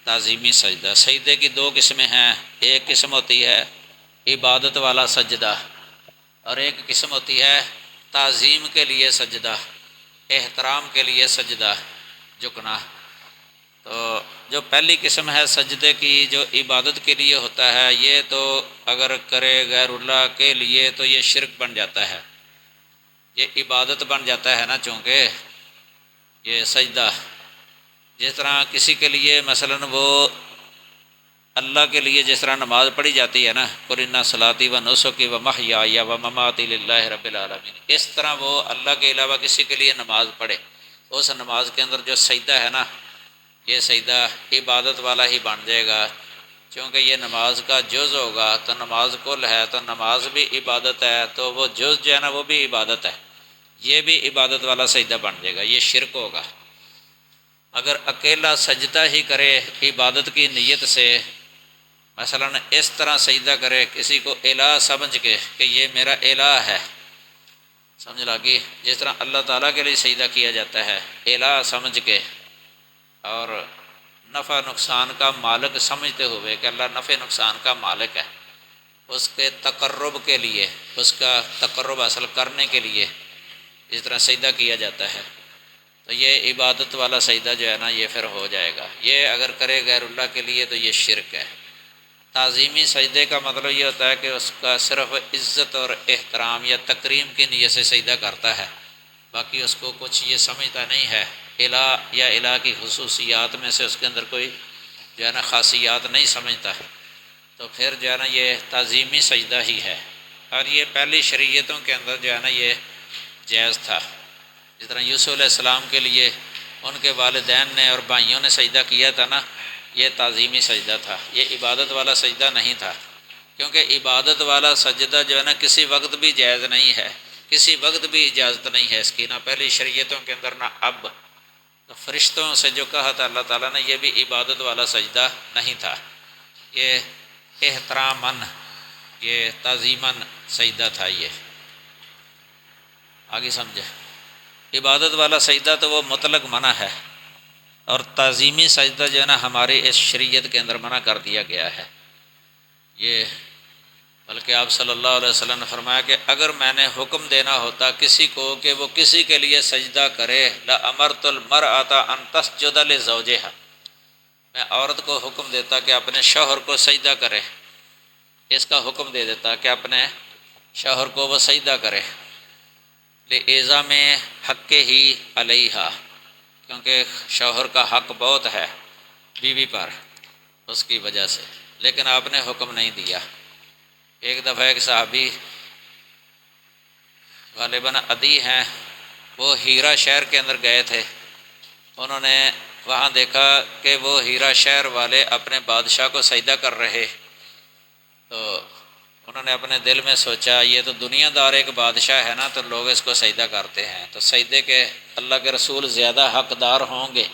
تعظیمی سجدہ۔ سجدے کی 2 قسمیں ہیں، ایک قسم ہوتی ہے عبادت والا سجدہ، اور ایک قسم ہوتی ہے تعظیم کے لیے سجدہ، احترام کے لیے سجدہ، جھکنا۔ تو جو پہلی قسم ہے سجدے کی، جو عبادت کے لیے ہوتا ہے، یہ تو اگر کرے غیر اللہ کے لیے تو یہ شرک بن جاتا ہے، یہ عبادت بن جاتا ہے نا، چونکہ یہ سجدہ جس طرح کسی کے لیے مثلا وہ اللہ کے لیے جس طرح نماز پڑھی جاتی ہے نا، قُلْ إِنَّ صَلَاتِي وَنُسُكِي وَمَحْيَايَ وَمَمَاتِي لِلَّهِ رَبِّ الْعَالَمِينَ، اس طرح وہ اللہ کے علاوہ کسی کے لیے نماز پڑھے، اس نماز کے اندر جو سجدہ ہے نا، یہ سجدہ عبادت والا ہی بن جائے گا، چونکہ یہ نماز کا جز ہوگا، تو نماز کل ہے تو نماز بھی عبادت ہے، تو وہ جز جو ہے نا وہ بھی عبادت ہے، یہ بھی عبادت والا سجدہ بن جائے گا، یہ شرک ہوگا۔ اگر اکیلا سجدہ ہی کرے عبادت کی نیت سے، مثلا اس طرح سجدہ کرے کسی کو الہ سمجھ کے کہ یہ میرا الہ ہے، سمجھ لگی، جس طرح اللہ تعالیٰ کے لیے سجدہ کیا جاتا ہے الہ سمجھ کے، اور نفع نقصان کا مالک سمجھتے ہوئے کہ اللہ نفع نقصان کا مالک ہے، اس کے تقرب کے لیے، اس کا تقرب حاصل کرنے کے لیے اس طرح سجدہ کیا جاتا ہے، تو یہ عبادت والا سجدہ جو ہے نا یہ پھر ہو جائے گا۔ یہ اگر کرے غیر اللہ کے لیے تو یہ شرک ہے۔ تعظیمی سجدے کا مطلب یہ ہوتا ہے کہ اس کا صرف عزت اور احترام یا تکریم کی نیت سے سجدہ کرتا ہے، باقی اس کو کچھ یہ سمجھتا نہیں ہے، الہ یا الہ کی خصوصیات میں سے اس کے اندر کوئی جو ہے نا خاصیات نہیں سمجھتا، تو پھر جو ہے نا یہ تعظیمی سجدہ ہی ہے، اور یہ پہلی شریعتوں کے اندر جو ہے نا یہ جائز تھا۔ جس طرح یوسف علیہ السلام کے لیے ان کے والدین نے اور بھائیوں نے سجدہ کیا تھا نا، یہ تعظیمی سجدہ تھا، یہ عبادت والا سجدہ نہیں تھا، کیونکہ عبادت والا سجدہ جو ہے نا کسی وقت بھی جائز نہیں ہے، کسی وقت بھی اجازت نہیں ہے اس کی، نہ پہلی شریعتوں کے اندر نہ اب۔ تو فرشتوں سے جو کہا تھا اللہ تعالیٰ نے، یہ بھی عبادت والا سجدہ نہیں تھا، یہ احتراماً، یہ تعظیماً سجدہ تھا۔ یہ آگے سمجھے، عبادت والا سجدہ تو وہ مطلق منع ہے، اور تعظیمی سجدہ جو ہے نا ہماری اس شریعت کے اندر منع کر دیا گیا ہے۔ یہ بلکہ آپ صلی اللہ علیہ وسلم نے فرمایا کہ اگر میں نے حکم دینا ہوتا کسی کو کہ وہ کسی کے لیے سجدہ کرے، لَأَمَرْتُ الْمَرْأَةَ أَن تَسْجُدَ لِزَوْجِهَا، میں عورت کو حکم دیتا کہ اپنے شوہر کو سجدہ کرے، اس کا حکم دے دیتا کہ اپنے شوہر کو وہ سجدہ کرے، لِإِعْظَامِ میں حق ہی علیہا، کیونکہ شوہر کا حق بہت ہے بیوی پر اس کی وجہ سے، لیکن آپ نے حکم نہیں دیا۔ ایک دفعہ ایک صحابی غالباً عدی ہیں، وہ ہیرا شہر کے اندر گئے تھے، انہوں نے وہاں دیکھا کہ وہ ہیرا شہر والے اپنے بادشاہ کو سجدہ کر رہے، تو انہوں نے اپنے دل میں سوچا یہ تو دنیا دار ایک بادشاہ ہے نا، تو لوگ اس کو سجدہ کرتے ہیں، تو سجدے کے اللہ کے رسول زیادہ حقدار ہوں گے۔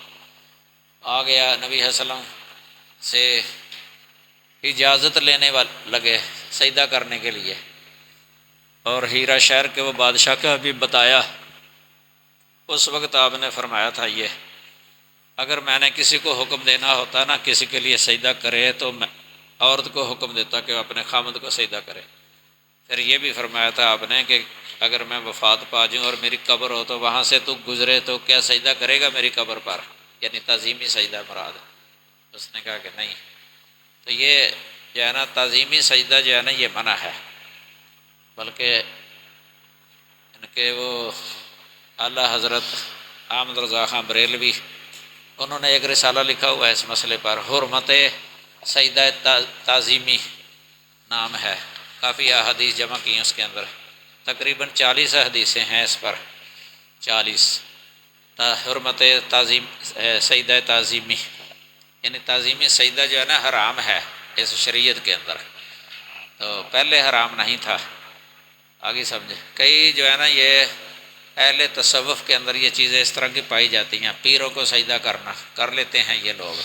آ گیا نبی صلی اللہ علیہ وسلم سے اجازت لینے لگے سجدہ کرنے کے لیے، اور ہیرا شہر کے وہ بادشاہ کا بھی بتایا۔ اس وقت آپ نے فرمایا تھا یہ اگر میں نے کسی کو حکم دینا ہوتا نا کسی کے لیے سجدہ کرے تو میں عورت کو حکم دیتا کہ وہ اپنے خامد کو سجدہ کرے۔ پھر یہ بھی فرمایا تھا آپ نے کہ اگر میں وفات پا جاؤں اور میری قبر ہو تو وہاں سے تو گزرے تو کیا سجدہ کرے گا میری قبر پر، یعنی تعظیمی سجدہ مراد۔ اس نے کہا کہ نہیں، تو یہ جو ہے نا تعظیمی سجدہ جو ہے نا یہ منع ہے، بلکہ ان کے وہ اعلیٰ حضرت احمد رضا خان بریلوی انہوں نے ایک رسالہ لکھا ہوا ہے اس مسئلے پر، حرمت سجدہ تعظیمی نام ہے، کافی احادیث جمع کی ہیں اس کے اندر، تقریباً 40 حدیثیں ہیں اس پر، 40 حرمت تعظیم سجدہ تعظیمی، یعنی تعظیمی سجدہ جو ہے نا حرام ہے اس شریعت کے اندر، تو پہلے حرام نہیں تھا، آگے سمجھے۔ کئی جو ہے نا یہ اہل تصوف کے اندر یہ چیزیں اس طرح کی پائی جاتی ہیں، پیروں کو سجدہ کرنا کر لیتے ہیں یہ لوگ،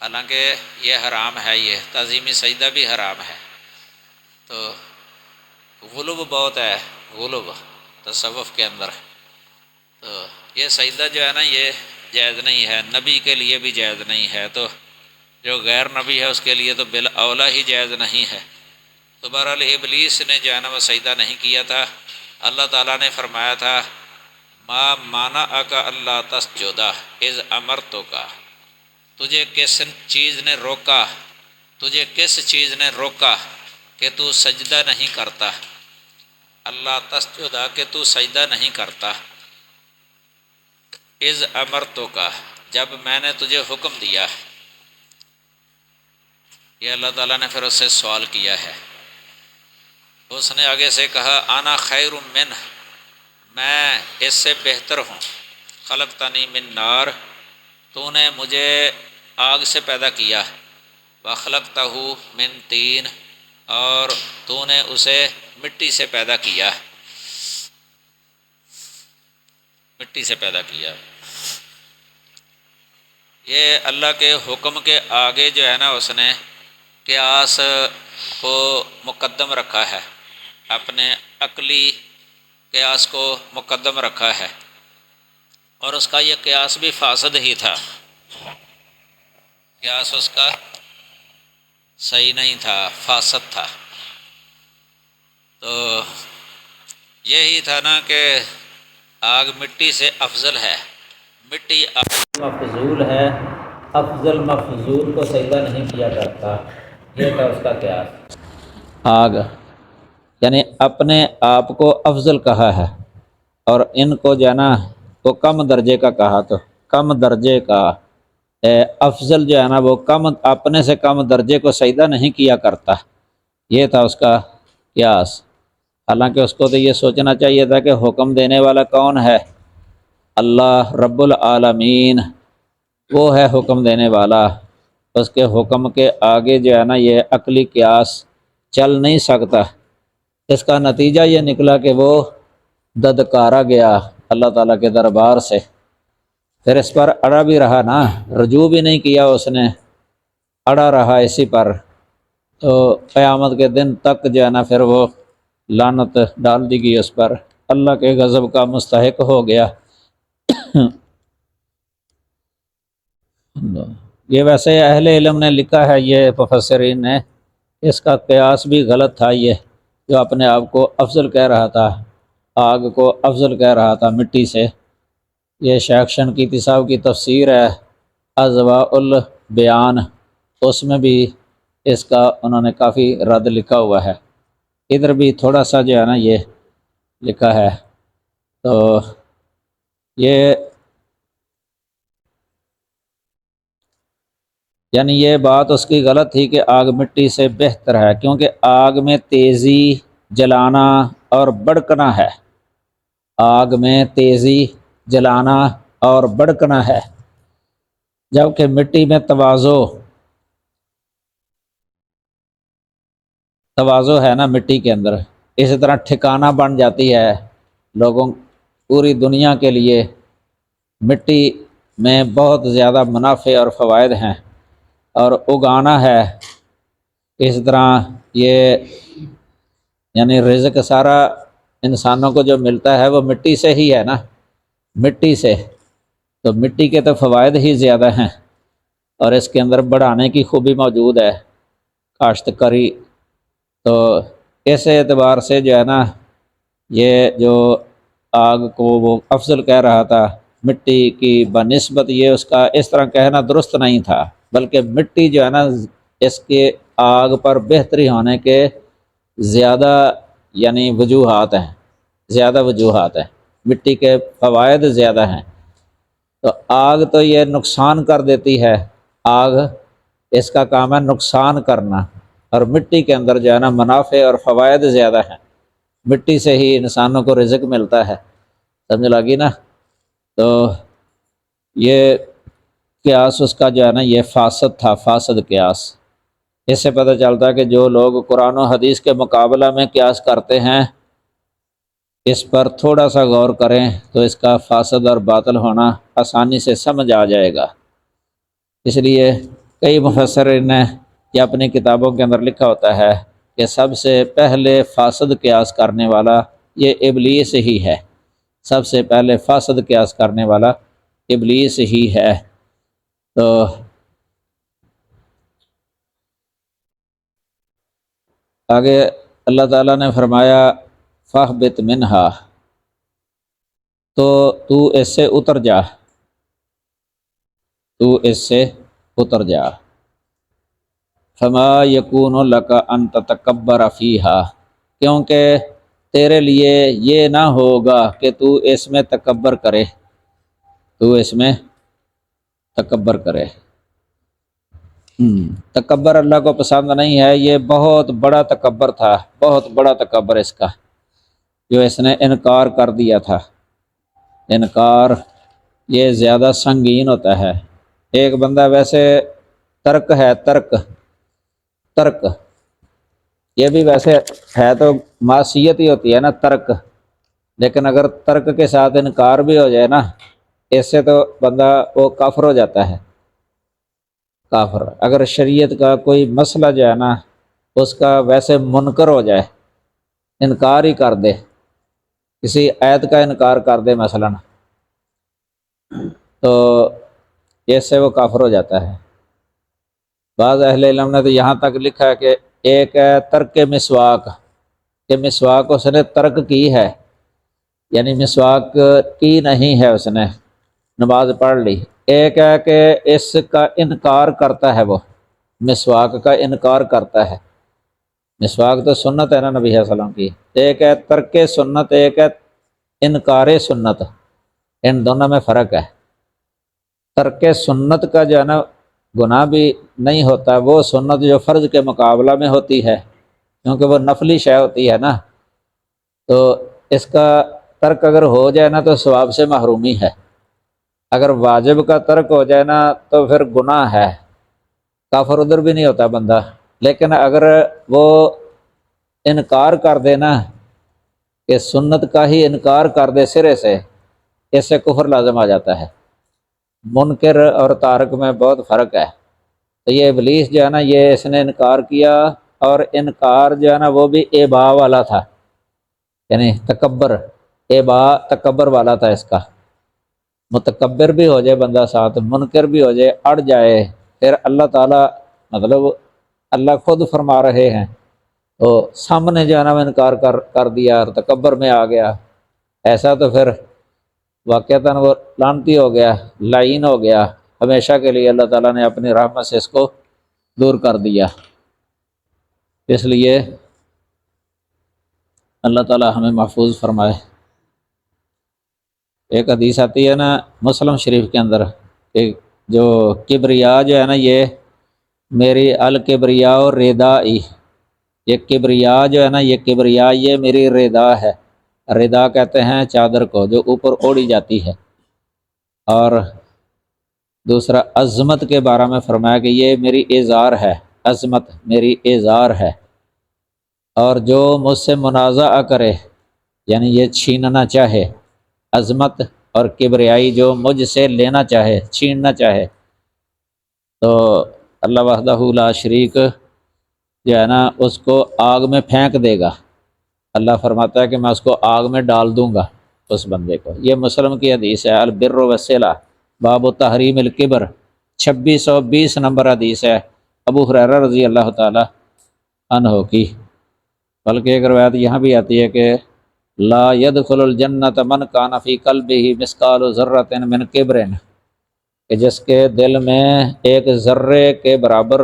حالانکہ یہ حرام ہے، یہ تعظیمی سجدہ بھی حرام ہے۔ تو غلو بہت ہے، غلو تصوف کے اندر، تو یہ سجدہ جو ہے نا یہ جائز نہیں ہے، نبی کے لیے بھی جائز نہیں ہے، تو جو غیر نبی ہے اس کے لیے تو بالاولیٰ ہی جائز نہیں ہے۔ تو بہرحال ابلیس نے جو ہے نا وہ سجدہ نہیں کیا تھا، اللہ تعالیٰ نے فرمایا تھا ما مانعک اللہ تسجد اذ امرتک، تجھے کس چیز نے روکا، تجھے کس چیز نے روکا کہ تو سجدہ نہیں کرتا، اللہ تسجد کہ تو سجدہ نہیں کرتا، اذ امرتک جب میں نے تجھے حکم دیا۔ یہ اللہ تعالیٰ نے پھر اس سے سوال کیا ہے، اس نے آگے سے کہا انا خیر منہ، میں اس سے بہتر ہوں، خلقتنی من نار، تو نے مجھے آگ سے پیدا کیا، وخلقتہ من طین، اور تو نے اسے مٹی سے پیدا کیا، مٹی سے پیدا کیا۔ یہ اللہ کے حکم کے آگے جو ہے نا اس نے قیاس کو مقدم رکھا ہے، اپنے عقلی قیاس کو مقدم رکھا ہے، اور اس کا یہ قیاس بھی فاسد ہی تھا، قیاس اس کا صحیح نہیں تھا، فاسد تھا۔ تو یہی تھا نا کہ آگ مٹی سے افضل ہے، مٹی مفضول ہے، افضل مفضول کو سجدہ نہیں کیا کرتا، یہ تھا اس کا قیاس۔ آگ یعنی اپنے آپ کو افضل کہا ہے، اور ان کو جو ہے نا وہ کم درجے کا کہا، تو کم درجے کا افضل جو ہے نا وہ کم، اپنے سے کم درجے کو سجدہ نہیں کیا کرتا، یہ تھا اس کا قیاس۔ حالانکہ اس کو تو یہ سوچنا چاہیے تھا کہ حکم دینے والا کون ہے، اللہ رب العالمین، وہ ہے حکم دینے والا، اس کے حکم کے آگے جو ہے نا یہ عقلی قیاس چل نہیں سکتا۔ اس کا نتیجہ یہ نکلا کہ وہ ددکارا گیا اللہ تعالیٰ کے دربار سے، پھر اس پر اڑا بھی رہا نا، رجوع بھی نہیں کیا اس نے، اڑا رہا اسی پر، تو قیامت کے دن تک جو ہے نا پھر وہ لعنت ڈال دی گئی اس پر، اللہ کے غضب کا مستحق ہو گیا۔ یہ ویسے اہل علم نے لکھا ہے، یہ مفسرین نے، اس کا قیاس بھی غلط تھا، یہ جو اپنے آپ کو افضل کہہ رہا تھا، آگ کو افضل کہہ رہا تھا مٹی سے۔ یہ شیخ شنقیطی صاحب کی تفسیر ہے اضواء البیان، اس میں بھی اس کا انہوں نے کافی رد لکھا ہوا ہے۔ ادھر بھی تھوڑا سا جو ہے نا یہ لکھا ہے، تو یہ یعنی یہ بات اس کی غلط تھی کہ آگ مٹی سے بہتر ہے، کیونکہ آگ میں تیزی، جلانا اور بڑکنا ہے۔ آگ میں تیزی، جلانا اور بڑکنا ہے، جبکہ مٹی میں تواضع ہے نا مٹی کے اندر۔ اسی طرح ٹھکانہ بن جاتی ہے لوگوں، پوری دنیا کے لیے مٹی میں بہت زیادہ منافع اور فوائد ہیں، اور اگانا ہے اس طرح یہ، یعنی رزق سارا انسانوں کو جو ملتا ہے وہ مٹی سے ہی ہے نا، مٹی سے، تو مٹی کے تو فوائد ہی زیادہ ہیں، اور اس کے اندر بڑھانے کی خوبی موجود ہے کاشتکاری۔ تو اس اعتبار سے جو ہے نا یہ جو آگ کو وہ افضل کہہ رہا تھا مٹی کی بنسبت، یہ اس کا اس طرح کہنا درست نہیں تھا، بلکہ مٹی جو ہے نا اس کے آگ پر بہتری ہونے کے زیادہ یعنی وجوہات ہیں، زیادہ وجوہات ہیں، مٹی کے فوائد زیادہ ہیں۔ تو آگ تو یہ نقصان کر دیتی ہے، آگ اس کا کام ہے نقصان کرنا، اور مٹی کے اندر جو ہے نا منافع اور فوائد زیادہ ہیں، مٹی سے ہی انسانوں کو رزق ملتا ہے، سمجھ لگی نا؟ تو یہ قیاس اس کا جو ہے نا یہ فاسد تھا، فاسد قیاس۔ اس سے پتہ چلتا ہے کہ جو لوگ قرآن و حدیث کے مقابلہ میں قیاس کرتے ہیں، اس پر تھوڑا سا غور کریں تو اس کا فاسد اور باطل ہونا آسانی سے سمجھ آ جائے گا۔ اس لیے کئی مفسرین نے یہ اپنی کتابوں کے اندر لکھا ہوتا ہے کہ سب سے پہلے فاسد قیاس کرنے والا یہ ابلیس ہی ہے، سب سے پہلے فاسد قیاس کرنے والا ابلیس ہی ہے۔ تو آگے اللہ تعالیٰ نے فرمایا فاہبط منہا، تو اس سے اتر جا، تو اس سے اتر جا، فما یکون لک ان تتکبر فیہا، کیونکہ تیرے لیے یہ نہ ہوگا کہ تو اس میں تکبر کرے، تو اس میں تکبر کرے۔ تکبر اللہ کو پسند نہیں ہے، یہ بہت بڑا تکبر تھا، بہت بڑا تکبر اس کا، جو اس نے انکار کر دیا تھا۔ انکار یہ زیادہ سنگین ہوتا ہے۔ ایک بندہ ویسے ترک ہے، ترک یہ بھی ویسے ہے تو معصیت ہی ہوتی ہے نا ترک، لیکن اگر ترک کے ساتھ انکار بھی ہو جائے نا، اس سے تو بندہ وہ کافر ہو جاتا ہے، کافر۔ اگر شریعت کا کوئی مسئلہ جو ہے نا اس کا ویسے منکر ہو جائے، انکار ہی کر دے، کسی آیت کا انکار کر دے مثلا، تو اس سے وہ کافر ہو جاتا ہے۔ بعض اہل علم نے تو یہاں تک لکھا ہے کہ ایک ہے ترک مسواک، کہ مسواک اس نے ترک کی ہے، یعنی مسواک کی نہیں ہے، اس نے نماز پڑھ لی۔ ایک ہے کہ اس کا انکار کرتا ہے، وہ مسواک کا انکار کرتا ہے۔ مسواک تو سنت ہے نا نبی صلی اللہ علیہ وسلم کی، ایک ہے ترک سنت، ایک ہے انکار سنت، ان دونوں میں فرق ہے۔ ترک سنت کا جو ہے نا گناہ بھی نہیں ہوتا، وہ سنت جو فرض کے مقابلہ میں ہوتی ہے، کیونکہ وہ نفلی شے ہوتی ہے نا، تو اس کا ترک اگر ہو جائے نا تو ثواب سے محرومی ہے۔ اگر واجب کا ترک ہو جائے نا تو پھر گناہ ہے، کافر ادھر بھی نہیں ہوتا بندہ، لیکن اگر وہ انکار کر دے نا، کہ سنت کا ہی انکار کر دے سرے سے، اس سے کفر لازم آ جاتا ہے۔ منکر اور تارک میں بہت فرق ہے۔ تو یہ ابلیس جو ہے نا یہ اس نے انکار کیا، اور انکار جو ہے نا وہ بھی ابا والا تھا، یعنی تکبر، ابا تکبر والا تھا اس کا۔ متکبر بھی ہو جائے بندہ ساتھ، منکر بھی ہو جائے، اڑ جائے، پھر اللہ تعالیٰ مطلب اللہ خود فرما رہے ہیں تو سامنے جو ہے نا وہ انکار کر دیا اور تکبر میں آ گیا، ایسا تو پھر واقعتاً وہ لعنتی ہو گیا، لعین ہو گیا، ہمیشہ کے لیے اللہ تعالیٰ نے اپنی رحمت سے اس کو دور کر دیا۔ اس لیے اللہ تعالی ہمیں محفوظ فرمائے۔ ایک حدیث آتی ہے نا مسلم شریف کے اندر کہ جو کبریا جو ہے نا، یہ میری الکبریا و ردائی، یہ کبریا جو ہے نا، یہ کبریا یہ میری ردا ہے۔ ردا کہتے ہیں چادر کو جو اوپر اوڑھی جاتی ہے۔ اور دوسرا عظمت کے بارے میں فرمایا کہ یہ میری اظہار ہے، عظمت میری اظہار ہے۔ اور جو مجھ سے منازعہ کرے، یعنی یہ چھیننا چاہے، عظمت اور کبریائی جو مجھ سے لینا چاہے، چھیننا چاہے، تو اللہ وحدہ لا شریک جو ہے نا اس کو آگ میں پھینک دے گا۔ اللہ فرماتا ہے کہ میں اس کو آگ میں ڈال دوں گا اس بندے کو۔ یہ مسلم کی حدیث ہے، البر والصلہ باب تحریم الکبر، 2620 نمبر حدیث ہے ابو ہریرہ رضی اللہ تعالی عنہ کی۔ بلکہ ایک روایت یہاں بھی آتی ہے کہ لا يدخل الجنت من کان فی قلبہ مثقال ذرۃ من کبر، کہ جس کے دل میں ایک ذرے کے برابر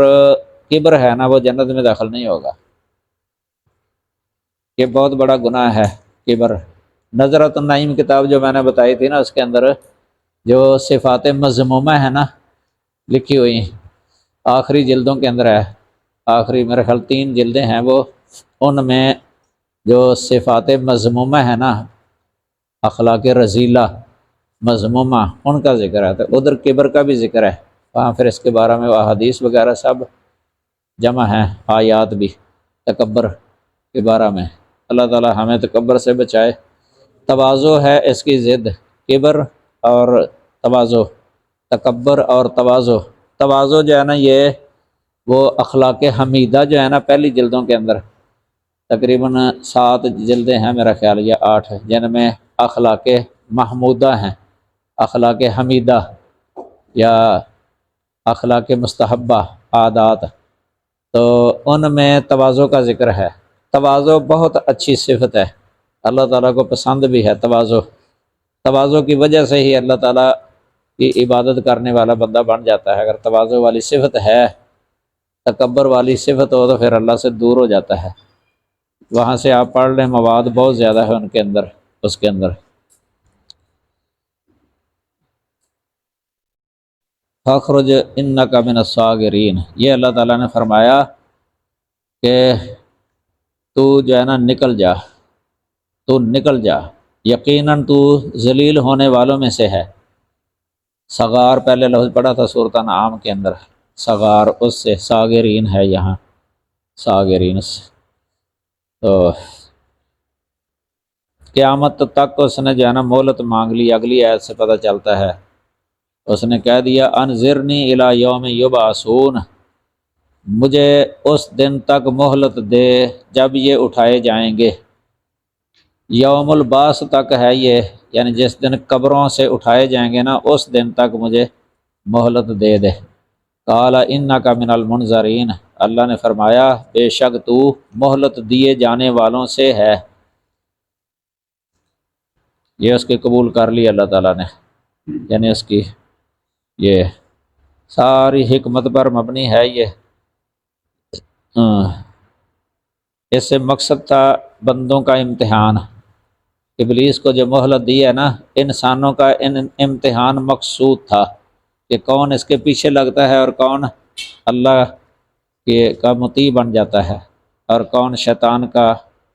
کبر ہے نا، وہ جنت میں داخل نہیں ہوگا۔ یہ بہت بڑا گناہ ہے کبر۔ نظرۃ النعیم کتاب جو میں نے بتائی تھی نا، اس کے اندر جو صفات مذمومہ ہے نا لکھی ہوئی، آخری جلدوں کے اندر ہے، آخری میرے خیال 3 جلدیں ہیں وہ، ان میں جو صفات مذمومہ ہے نا، اخلاق رذیلہ مذمومہ، ان کا ذکر ہے۔ تو ادھر کبر کا بھی ذکر ہے وہاں، پھر اس کے بارے میں احادیث وغیرہ سب جمع ہیں، آیات بھی تکبر کے بارے میں۔ اللہ تعالی ہمیں تکبر سے بچائے۔ تواضع ہے اس کی ضد، کبر اور تواضع، تکبر اور تواضع۔ تواضع جو ہے نا یہ وہ اخلاق حمیدہ جو ہے نا پہلی جلدوں کے اندر تقریباً 7 جلدیں ہیں میرا خیال، یا 8، جن میں اخلاق محمودہ ہیں، اخلاق حمیدہ یا اخلاق مستحبہ عادات، تو ان میں تواضع کا ذکر ہے۔ تواضع بہت اچھی صفت ہے، اللہ تعالیٰ کو پسند بھی ہے تواضع۔ تواضع کی وجہ سے ہی اللہ تعالیٰ کی عبادت کرنے والا بندہ بن جاتا ہے۔ اگر تواضع والی صفت ہے، تکبر والی صفت ہو، تو پھر اللہ سے دور ہو جاتا ہے۔ وہاں سے آپ پڑھ لیں، مواد بہت زیادہ ہے ان کے اندر، اس کے اندر۔ فَاخْرُجْ إِنَّكَ مِنَ الصَّاغِرِينَ، یہ اللہ تعالیٰ نے فرمایا کہ تو جو ہے نا نکل جا، تو نکل جا، یقیناً تو ذلیل ہونے والوں میں سے ہے۔ صغار پہلے لفظ پڑھا تھا سورۃ انعام کے اندر، صغار، اس سے صاغرین ہے یہاں، صاغرین سے۔ تو قیامت تک اس نے جو ہے نا مہلت مانگ لی، اگلی آیت سے پتہ چلتا ہے۔ اس نے کہہ دیا انذرنی الی یوم یبعثون، مجھے اس دن تک مہلت دے جب یہ اٹھائے جائیں گے۔ یوم البعث تک ہے یہ، یعنی جس دن قبروں سے اٹھائے جائیں گے نا، اس دن تک مجھے مہلت دے دے۔ قال انک من المنظرین، اللہ نے فرمایا بے شک تو مہلت دیے جانے والوں سے ہے۔ یہ اس کی قبول کر لی اللہ تعالیٰ نے، یعنی اس کی یہ ساری حکمت پر مبنی ہے یہ۔ اس سے مقصد تھا بندوں کا امتحان۔ ابلیس کو جو مہلت دی ہے نا، انسانوں کا امتحان مقصود تھا کہ کون اس کے پیچھے لگتا ہے اور کون اللہ کا مطیع بن جاتا ہے، اور کون شیطان کا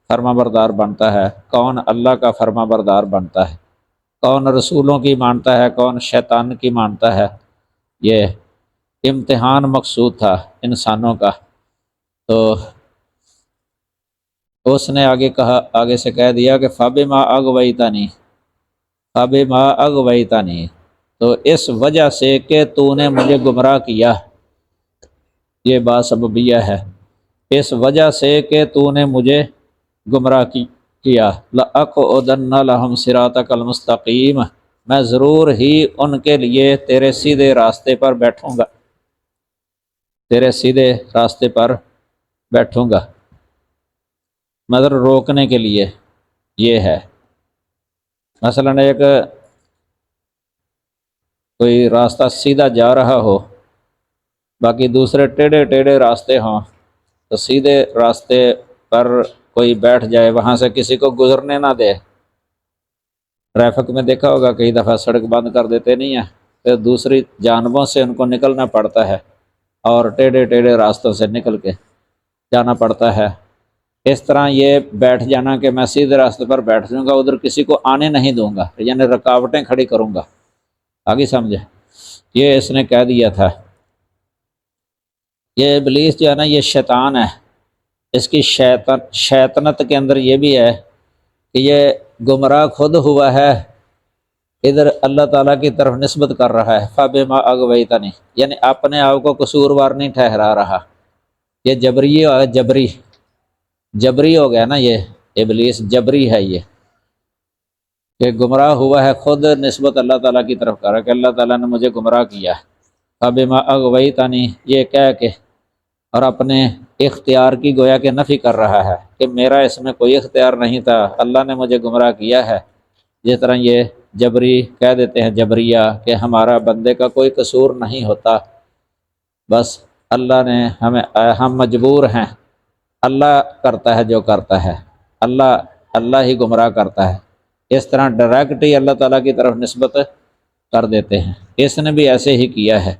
فرما بردار بنتا ہے، کون اللہ کا فرما بردار بنتا ہے، کون رسولوں کی مانتا ہے، کون شیطان کی مانتا ہے۔ یہ امتحان مقصود تھا انسانوں کا۔ تو اس نے آگے سے کہہ دیا کہ فَبِمَا أَغْوَيْتَنِي، فَبِمَا أَغْوَيْتَنِي، تو اس وجہ سے کہ تو نے مجھے گمراہ کیا، یہ بات سببیہ ہے، اس وجہ سے کہ تو نے مجھے گمراہ کیا، لَأَقْعُدَنَّ لَهُمْ صِرَاطَكَ الْمُسْتَقِيمَ، میں ضرور ہی ان کے لیے تیرے سیدھے راستے پر بیٹھوں گا، تیرے سیدھے راستے پر بیٹھوں گا، مگر روکنے کے لیے یہ ہے۔ مثلا ایک کوئی راستہ سیدھا جا رہا ہو، باقی دوسرے ٹیڑھے ٹیڑھے راستے ہوں، تو سیدھے راستے پر کوئی بیٹھ جائے، وہاں سے کسی کو گزرنے نہ دے۔ ٹریفک میں دیکھا ہوگا کئی دفعہ سڑک بند کر دیتے نہیں ہیں، پھر دوسری جانبوں سے ان کو نکلنا پڑتا ہے اور ٹیڑھے ٹیڑھے راستوں سے نکل کے جانا پڑتا ہے۔ اس طرح یہ بیٹھ جانا کہ میں سیدھے راستے پر بیٹھ جاؤں گا، ادھر کسی کو آنے نہیں دوں گا، یعنی رکاوٹیں کھڑی کروں گا، آگے سمجھے، یہ اس نے کہہ دیا تھا۔ یہ ابلیس جو ہے نا یہ شیطان ہے، اس کی شیطنت کے اندر یہ بھی ہے کہ یہ گمراہ خود ہوا ہے، ادھر اللہ تعالیٰ کی طرف نسبت کر رہا ہے، فَبِمَا أَغْوَيْتَنِی، یعنی اپنے آپ کو قصوروار نہیں ٹھہرا رہا۔ یہ جبری ہو گیا نا، یہ ابلیس جبری ہے، یہ کہ گمراہ ہوا ہے، خود نسبت اللہ تعالیٰ کی طرف کر رہا ہے کہ اللہ تعالیٰ نے مجھے گمراہ کیا۔ فَبِمَا أَغْوَيْتَنِی، یہ کہہ کے اور اپنے اختیار کی گویا کہ نفی کر رہا ہے کہ میرا اس میں کوئی اختیار نہیں تھا، اللہ نے مجھے گمراہ کیا ہے۔ جس طرح یہ جبری کہہ دیتے ہیں، جبریہ، کہ ہمارا بندے کا کوئی قصور نہیں ہوتا، بس اللہ نے ہم مجبور ہیں، اللہ کرتا ہے جو کرتا ہے، اللہ ہی گمراہ کرتا ہے۔ اس طرح ڈائریکٹ ہی اللہ تعالیٰ کی طرف نسبت کر دیتے ہیں۔ اس نے بھی ایسے ہی کیا ہے،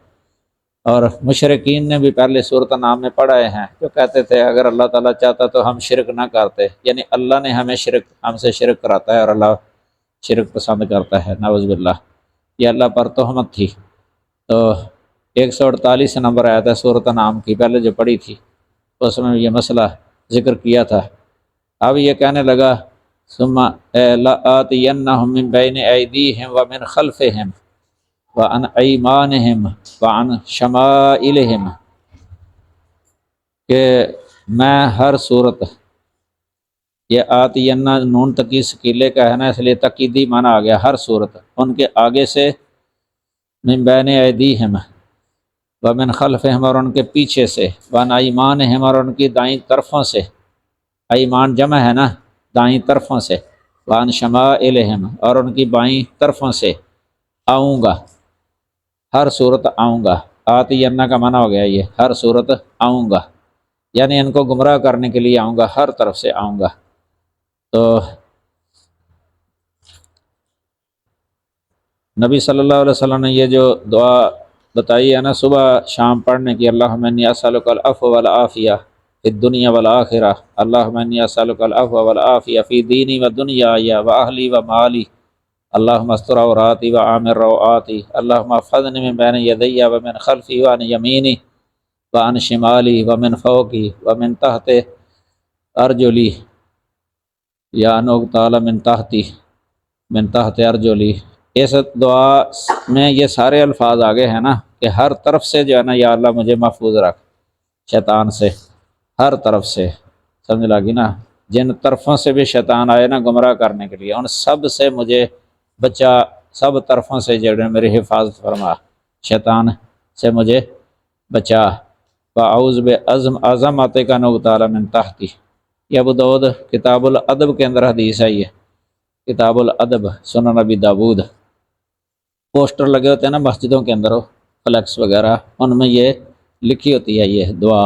اور مشرکین نے بھی پہلے سورۃ نام میں پڑھائے ہیں، جو کہتے تھے اگر اللہ تعالیٰ چاہتا تو ہم شرک نہ کرتے، یعنی اللہ نے ہم سے شرک کراتا ہے اور اللہ شرک پسند کرتا ہے، نعوذ باللہ، یہ اللہ پر تہمت تھی۔ تو 148 نمبر آیا تھا سورۃ نام کی، پہلے جو پڑھی تھی اس میں یہ مسئلہ ذکر کیا تھا۔ اب یہ کہنے لگا ثم لآتینہم من بین ایدیہم ومن خلفہم وعن ایمانہم وعن شمائلہم، کہ میں ہر صورت، یہ آتینہ نون تکی سکیلے کا ہے نا، اس لیے تقیدی معنی آ گیا، ہر صورت، ان کے آگے سے، من بین ایدیہم ومن خلفہم، اور ان کے پیچھے سے، وعن ایمانہم، اور ان کی دائیں طرفوں سے، ایمان جمع ہے نا، دائیں طرفوں سے، وعن شمائلہم، اور ان کی بائیں طرفوں سے، آؤں گا، ہر صورت آؤں گا۔ آتینہ کا معنی ہو گیا یہ، ہر صورت آؤں گا، یعنی ان کو گمراہ کرنے کے لیے آؤں گا، ہر طرف سے آؤں گا۔ تو نبی صلی اللہ علیہ وسلم نے یہ جو دعا بتائی ہے نا صبح شام پڑھنے کی، اللہم انی اسألک العفو والعافیہ فی الدنیا والآخرہ، اللہم انی اسألک العفو والعافیہ فی دینی و دنیای و اہلی و مالی، اللہم استر عوراتی و آمن روآتی، اللہم احفظنی من بین یدی و من خلفی و عن یمینی و عن شمالی و من فوقی و من تحت ارجلی، یا نغتال من تحت ارجلی۔ اس دعا میں یہ سارے الفاظ آگے ہیں نا کہ ہر طرف سے جو ہے نا، یا اللہ مجھے محفوظ رکھ شیطان سے، ہر طرف سے، سمجھ لگی نا، جن طرفوں سے بھی شیطان آئے نا گمراہ کرنے کے لیے، ان سب سے مجھے بچا، سب طرفوں سے جو ہے میری حفاظت فرما، شیطان سے مجھے بچا۔ وَأَعُوذُ بِعَظَمَتِکَ أَنْ أُغْتَالَ مِن تَحْتِی، یہ ابو داؤد کتاب الادب کے اندر حدیث ہے، یہ کتاب الادب، سنن نبی داؤد، پوسٹر لگے ہوتے ہیں نا مسجدوں کے اندر، فلیکس وغیرہ، ان میں یہ لکھی ہوتی ہے یہ دعا،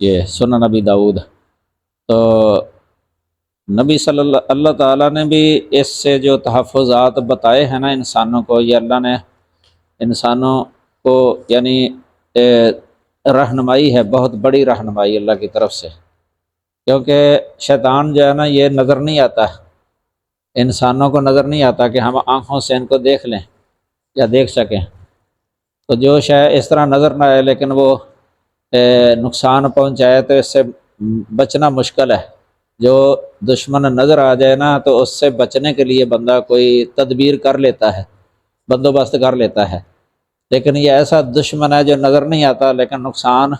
یہ سنن نبی داؤد۔ تو نبی اللہ تعالیٰ نے بھی اس سے جو تحفظات بتائے ہیں نا انسانوں کو، یہ اللہ نے انسانوں کو یعنی رہنمائی ہے، بہت بڑی رہنمائی اللہ کی طرف سے، کیونکہ شیطان جو ہے نا یہ نظر نہیں آتا، انسانوں کو نظر نہیں آتا کہ ہم آنکھوں سے ان کو دیکھ لیں یا دیکھ سکیں، تو جو شے اس طرح نظر نہ آئے لیکن وہ نقصان پہنچائے تو اس سے بچنا مشکل ہے۔ جو دشمن نظر آ جائے نا تو اس سے بچنے کے لیے بندہ کوئی تدبیر کر لیتا ہے، بندوبست کر لیتا ہے، لیکن یہ ایسا دشمن ہے جو نظر نہیں آتا لیکن نقصان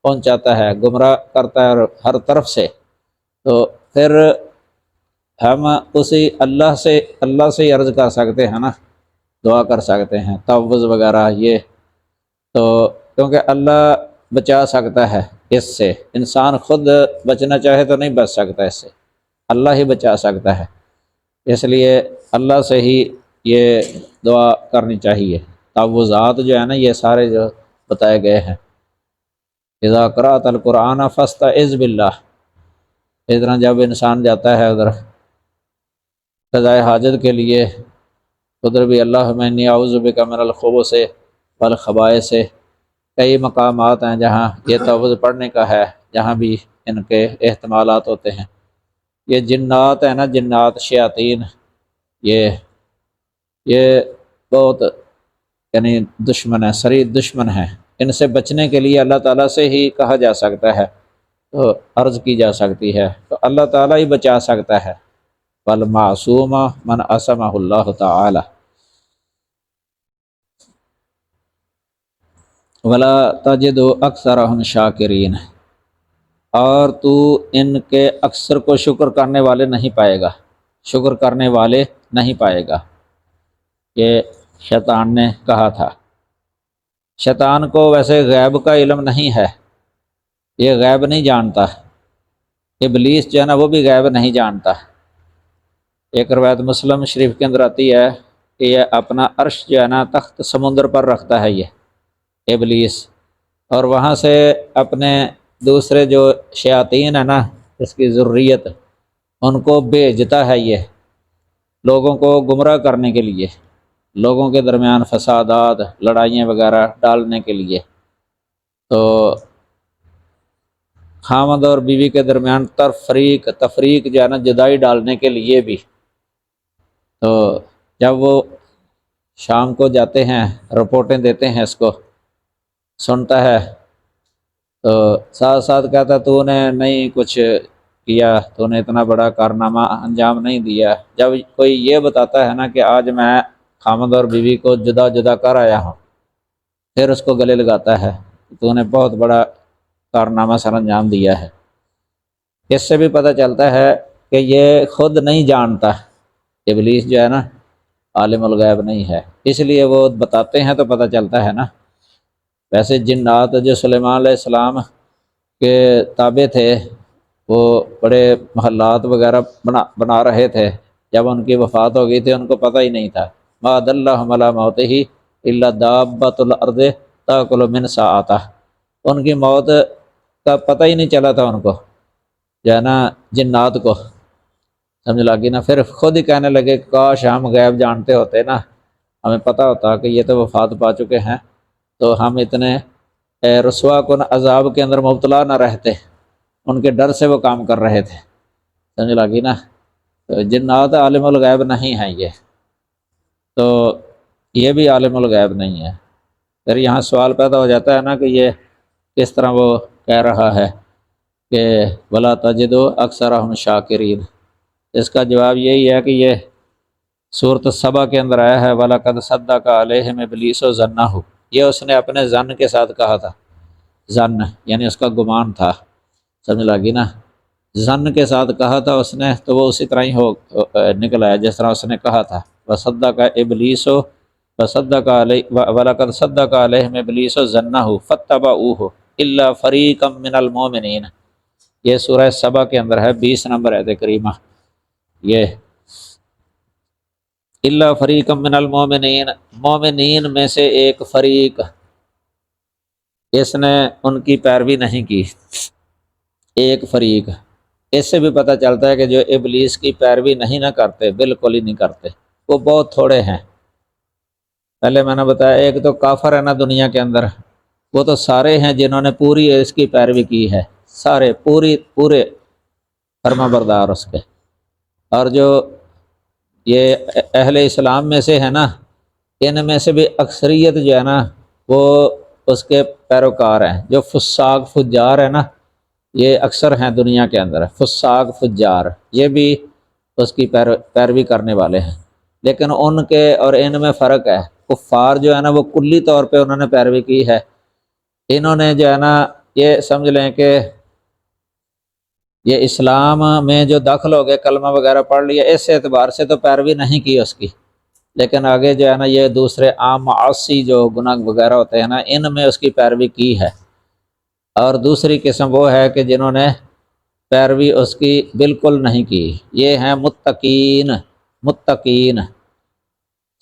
پہنچاتا ہے، گمراہ کرتا ہے ہر طرف سے۔ تو پھر ہم اسی اللہ سے ہی عرض کر سکتے ہیں نا، دعا کر سکتے ہیں، تعوذ وغیرہ یہ، تو کیونکہ اللہ بچا سکتا ہے اس سے، انسان خود بچنا چاہے تو نہیں بچ سکتا اس سے، اللہ ہی بچا سکتا ہے، اس لیے اللہ سے ہی یہ دعا کرنی چاہیے۔ تعوذات جو ہے نا یہ سارے جو بتائے گئے ہیں اذا قرأت القرآن فاستعذ باللہ، اس طرح جب انسان جاتا ہے ادھر قضائے حاجت کے لیے، ادھر بھی اللہم انی اعوذ بک من الخبث والخبائث سے کئی مقامات ہیں جہاں یہ تعوذ پڑھنے کا ہے، جہاں بھی ان کے احتمالات ہوتے ہیں۔ یہ جنات ہیں نا، جنات شیاطین، یہ بہت یعنی دشمن ہے، شریر دشمن ہے۔ ان سے بچنے کے لیے اللہ تعالیٰ سے ہی کہا جا سکتا ہے، تو عرض کی جا سکتی ہے، تو اللہ تعالیٰ ہی بچا سکتا ہے۔ والمعصوم من عصمہ اللہ تعالی۔ ولا تجد اکثرهم شاکرین، اور تو ان کے اکثر کو شکر کرنے والے نہیں پائے گا، شکر کرنے والے نہیں پائے گا۔ یہ شیطان نے کہا تھا۔ شیطان کو ویسے غیب کا علم نہیں ہے، یہ غیب نہیں جانتا۔ ابلیس جو ہے نا وہ بھی غیب نہیں جانتا۔ ایک روایت مسلم شریف کے اندر آتی ہے کہ یہ اپنا عرش جو ہے نا تخت سمندر پر رکھتا ہے یہ ابلیس، اور وہاں سے اپنے دوسرے جو شیاطین ہیں نا، اس کی ذریت، ان کو بھیجتا ہے یہ لوگوں کو گمراہ کرنے کے لیے، لوگوں کے درمیان فسادات، لڑائیاں وغیرہ ڈالنے کے لیے۔ تو خامد اور بیوی کے درمیان تفریق جو ہے نا، جدائی ڈالنے کے لیے بھی۔ تو جب وہ شام کو جاتے ہیں، رپورٹیں دیتے ہیں، اس کو سنتا ہے، تو ساتھ ساتھ کہتا تو نے نہیں کچھ کیا، تو نے اتنا بڑا کارنامہ انجام نہیں دیا۔ جب کوئی یہ بتاتا ہے نا کہ آج میں خامد اور بیوی کو جدا جدا کر آیا ہوں، پھر اس کو گلے لگاتا ہے تو نے بہت بڑا کارنامہ سر انجام دیا ہے۔ اس سے بھی پتہ چلتا ہے کہ یہ خود نہیں جانتا، ابلیس جو ہے نا عالم الغیب نہیں ہے، اس لیے وہ بتاتے ہیں تو پتہ چلتا ہے نا۔ ویسے جنات جو سلیمان علیہ السلام کے تابع تھے، وہ بڑے محلات وغیرہ بنا رہے تھے، جب ان کی وفات ہو گئی تھی ان کو پتہ ہی نہیں تھا۔ ما دلہم علی موتہ الا دابۃ الارض تاکل من ساعتہ، ان کی موت کا پتہ ہی نہیں چلا تھا ان کو، جو ہے نا جنات کو، سمجھ لگی نا۔ پھر خود ہی کہنے لگے کاش ہم غیب جانتے ہوتے نا، ہمیں پتہ ہوتا کہ یہ تو وفات پا چکے ہیں، تو ہم اتنے رسوا کن عذاب کے اندر مبتلا نہ رہتے۔ ان کے ڈر سے وہ کام کر رہے تھے، سمجھ لگی نا۔ تو جنات عالم الغیب نہیں ہیں یہ، تو یہ بھی عالم الغیب نہیں ہے۔ پھر یہاں سوال پیدا ہو جاتا ہے نا کہ یہ کس طرح وہ کہہ رہا ہے کہ ولا تجد اکثرهم شاکرین۔ اس کا جواب یہی ہے کہ یہ سورۃ سبا کے اندر آیا ہے وَلَقَدْ صَدَّقَ عَلَيْهِمْ إِبْلِيسُ ظَنَّهُ، یہ اس نے اپنے ظن کے ساتھ کہا تھا، ظن یعنی اس کا گمان تھا، سمجھ لگی نا۔ ظن کے ساتھ کہا تھا اس نے، تو وہ اسی طرح ہی نکل آیا جس طرح اس نے کہا تھا۔ وَصَدَّقَ إِبْلِيسُ وَصَدَّقَ عَلَيْهِ وَلَقَدْ صَدَّقَ عَلَيْهِمْ إِبْلِيسُ ظَنَّهُ فَاتَّبَعُوهُ إِلَّا فَرِيقًا مِّنَ الْمُؤْمِنِينَ، یہ سورہ سبا کے اندر ہے، 20 نمبر آیت کریمہ۔ یہ الا فریقا من المؤمنین، مومنین میں سے ایک فریق، اس نے ان کی پیروی نہیں کی، ایک فریق۔ اس سے بھی پتہ چلتا ہے کہ جو ابلیس کی پیروی نہیں نہ کرتے، بالکل ہی نہیں کرتے، وہ بہت تھوڑے ہیں۔ پہلے میں نے بتایا ایک تو کافر ہے نا دنیا کے اندر، وہ تو سارے ہیں جنہوں نے پوری اس کی پیروی کی ہے، سارے پورے فرما بردار اس کے۔ اور جو یہ اہل اسلام میں سے ہے نا، ان میں سے بھی اکثریت جو ہے نا وہ اس کے پیروکار ہیں۔ جو فساق فجار ہے نا، یہ اکثر ہیں دنیا کے اندر، فساق فجار، یہ بھی اس کی پیروی کرنے والے ہیں۔ لیکن ان کے اور ان میں فرق ہے، کفار جو ہے نا وہ کلی طور پہ انہوں نے پیروی کی ہے، انہوں نے جو ہے نا یہ سمجھ لیں کہ یہ اسلام میں جو داخل ہو گئے، کلمہ وغیرہ پڑھ لیا، اس اعتبار سے تو پیروی نہیں کی اس کی، لیکن آگے جو ہے نا یہ دوسرے عام معاصی جو گناہ وغیرہ ہوتے ہیں نا، ان میں اس کی پیروی کی ہے۔ اور دوسری قسم وہ ہے کہ جنہوں نے پیروی اس کی بالکل نہیں کی، یہ ہیں متقین،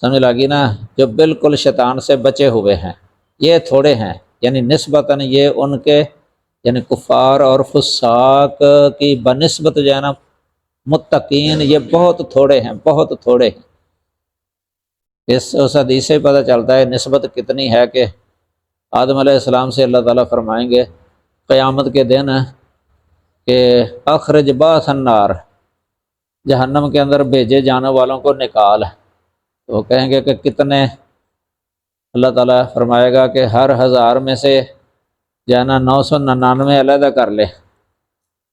سمجھ لگی نا، جو بالکل شیطان سے بچے ہوئے ہیں، یہ تھوڑے ہیں، یعنی نسبتاً یہ ان کے یعنی کفار اور فساق کی بنسبت جو ہے نا متقین یہ بہت تھوڑے ہیں، بہت تھوڑے ہیں۔ اس حدیث سے پتہ چلتا ہے نسبت کتنی ہے کہ آدم علیہ السلام سے اللہ تعالیٰ فرمائیں گے قیامت کے دن کہ اخرج باث النار، جہنم کے اندر بھیجے جانے والوں کو نکال۔ تو وہ کہیں گے کہ کتنے؟ اللہ تعالیٰ فرمائے گا کہ ہر 1000 میں سے جو ہے نا 999 علیحدہ کر لے،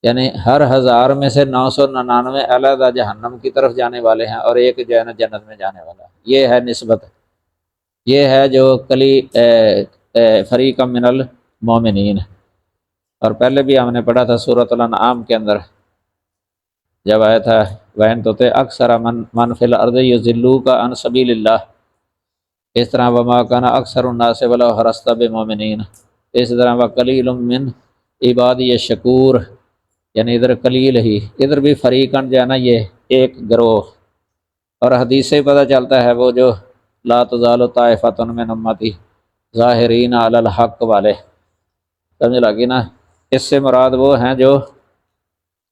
یعنی ہر 1000 میں سے 999 علیحدہ جہنم کی طرف جانے والے ہیں اور ایک جو ہے نا جنت میں جانے والا ہے۔ یہ ہے نسبت، یہ ہے جو فریق من المومنین۔ اور پہلے بھی ہم نے پڑھا تھا سورۃ الانعام کے اندر جب آیا تھا وَإِن تُطِعْ أَكْثَرَ مَنْ فِي الْأَرْضِ يُضِلُّوكَ عَنْ سَبِيلِ اللَّهِ، اس طرح وَمَا كَانَ أَكْثَرُ النَّاسِ وَلَوْ حَرَصْتَ بِمُؤْمِنِينَ، اس طرح وَقَلِيلٌ مِّنْ عِبَادِيَ الشَّكُورُ، یعنی ادھر قلیل ہی، ادھر بھی فریقاً جو ہے نا یہ ایک گروہ۔ اور حدیث سے پتہ چلتا ہے وہ جو لا تزال طائفۃ من امتی ظاہرین علی الحق والے، سمجھ لگی نا؟ اس سے مراد وہ ہیں جو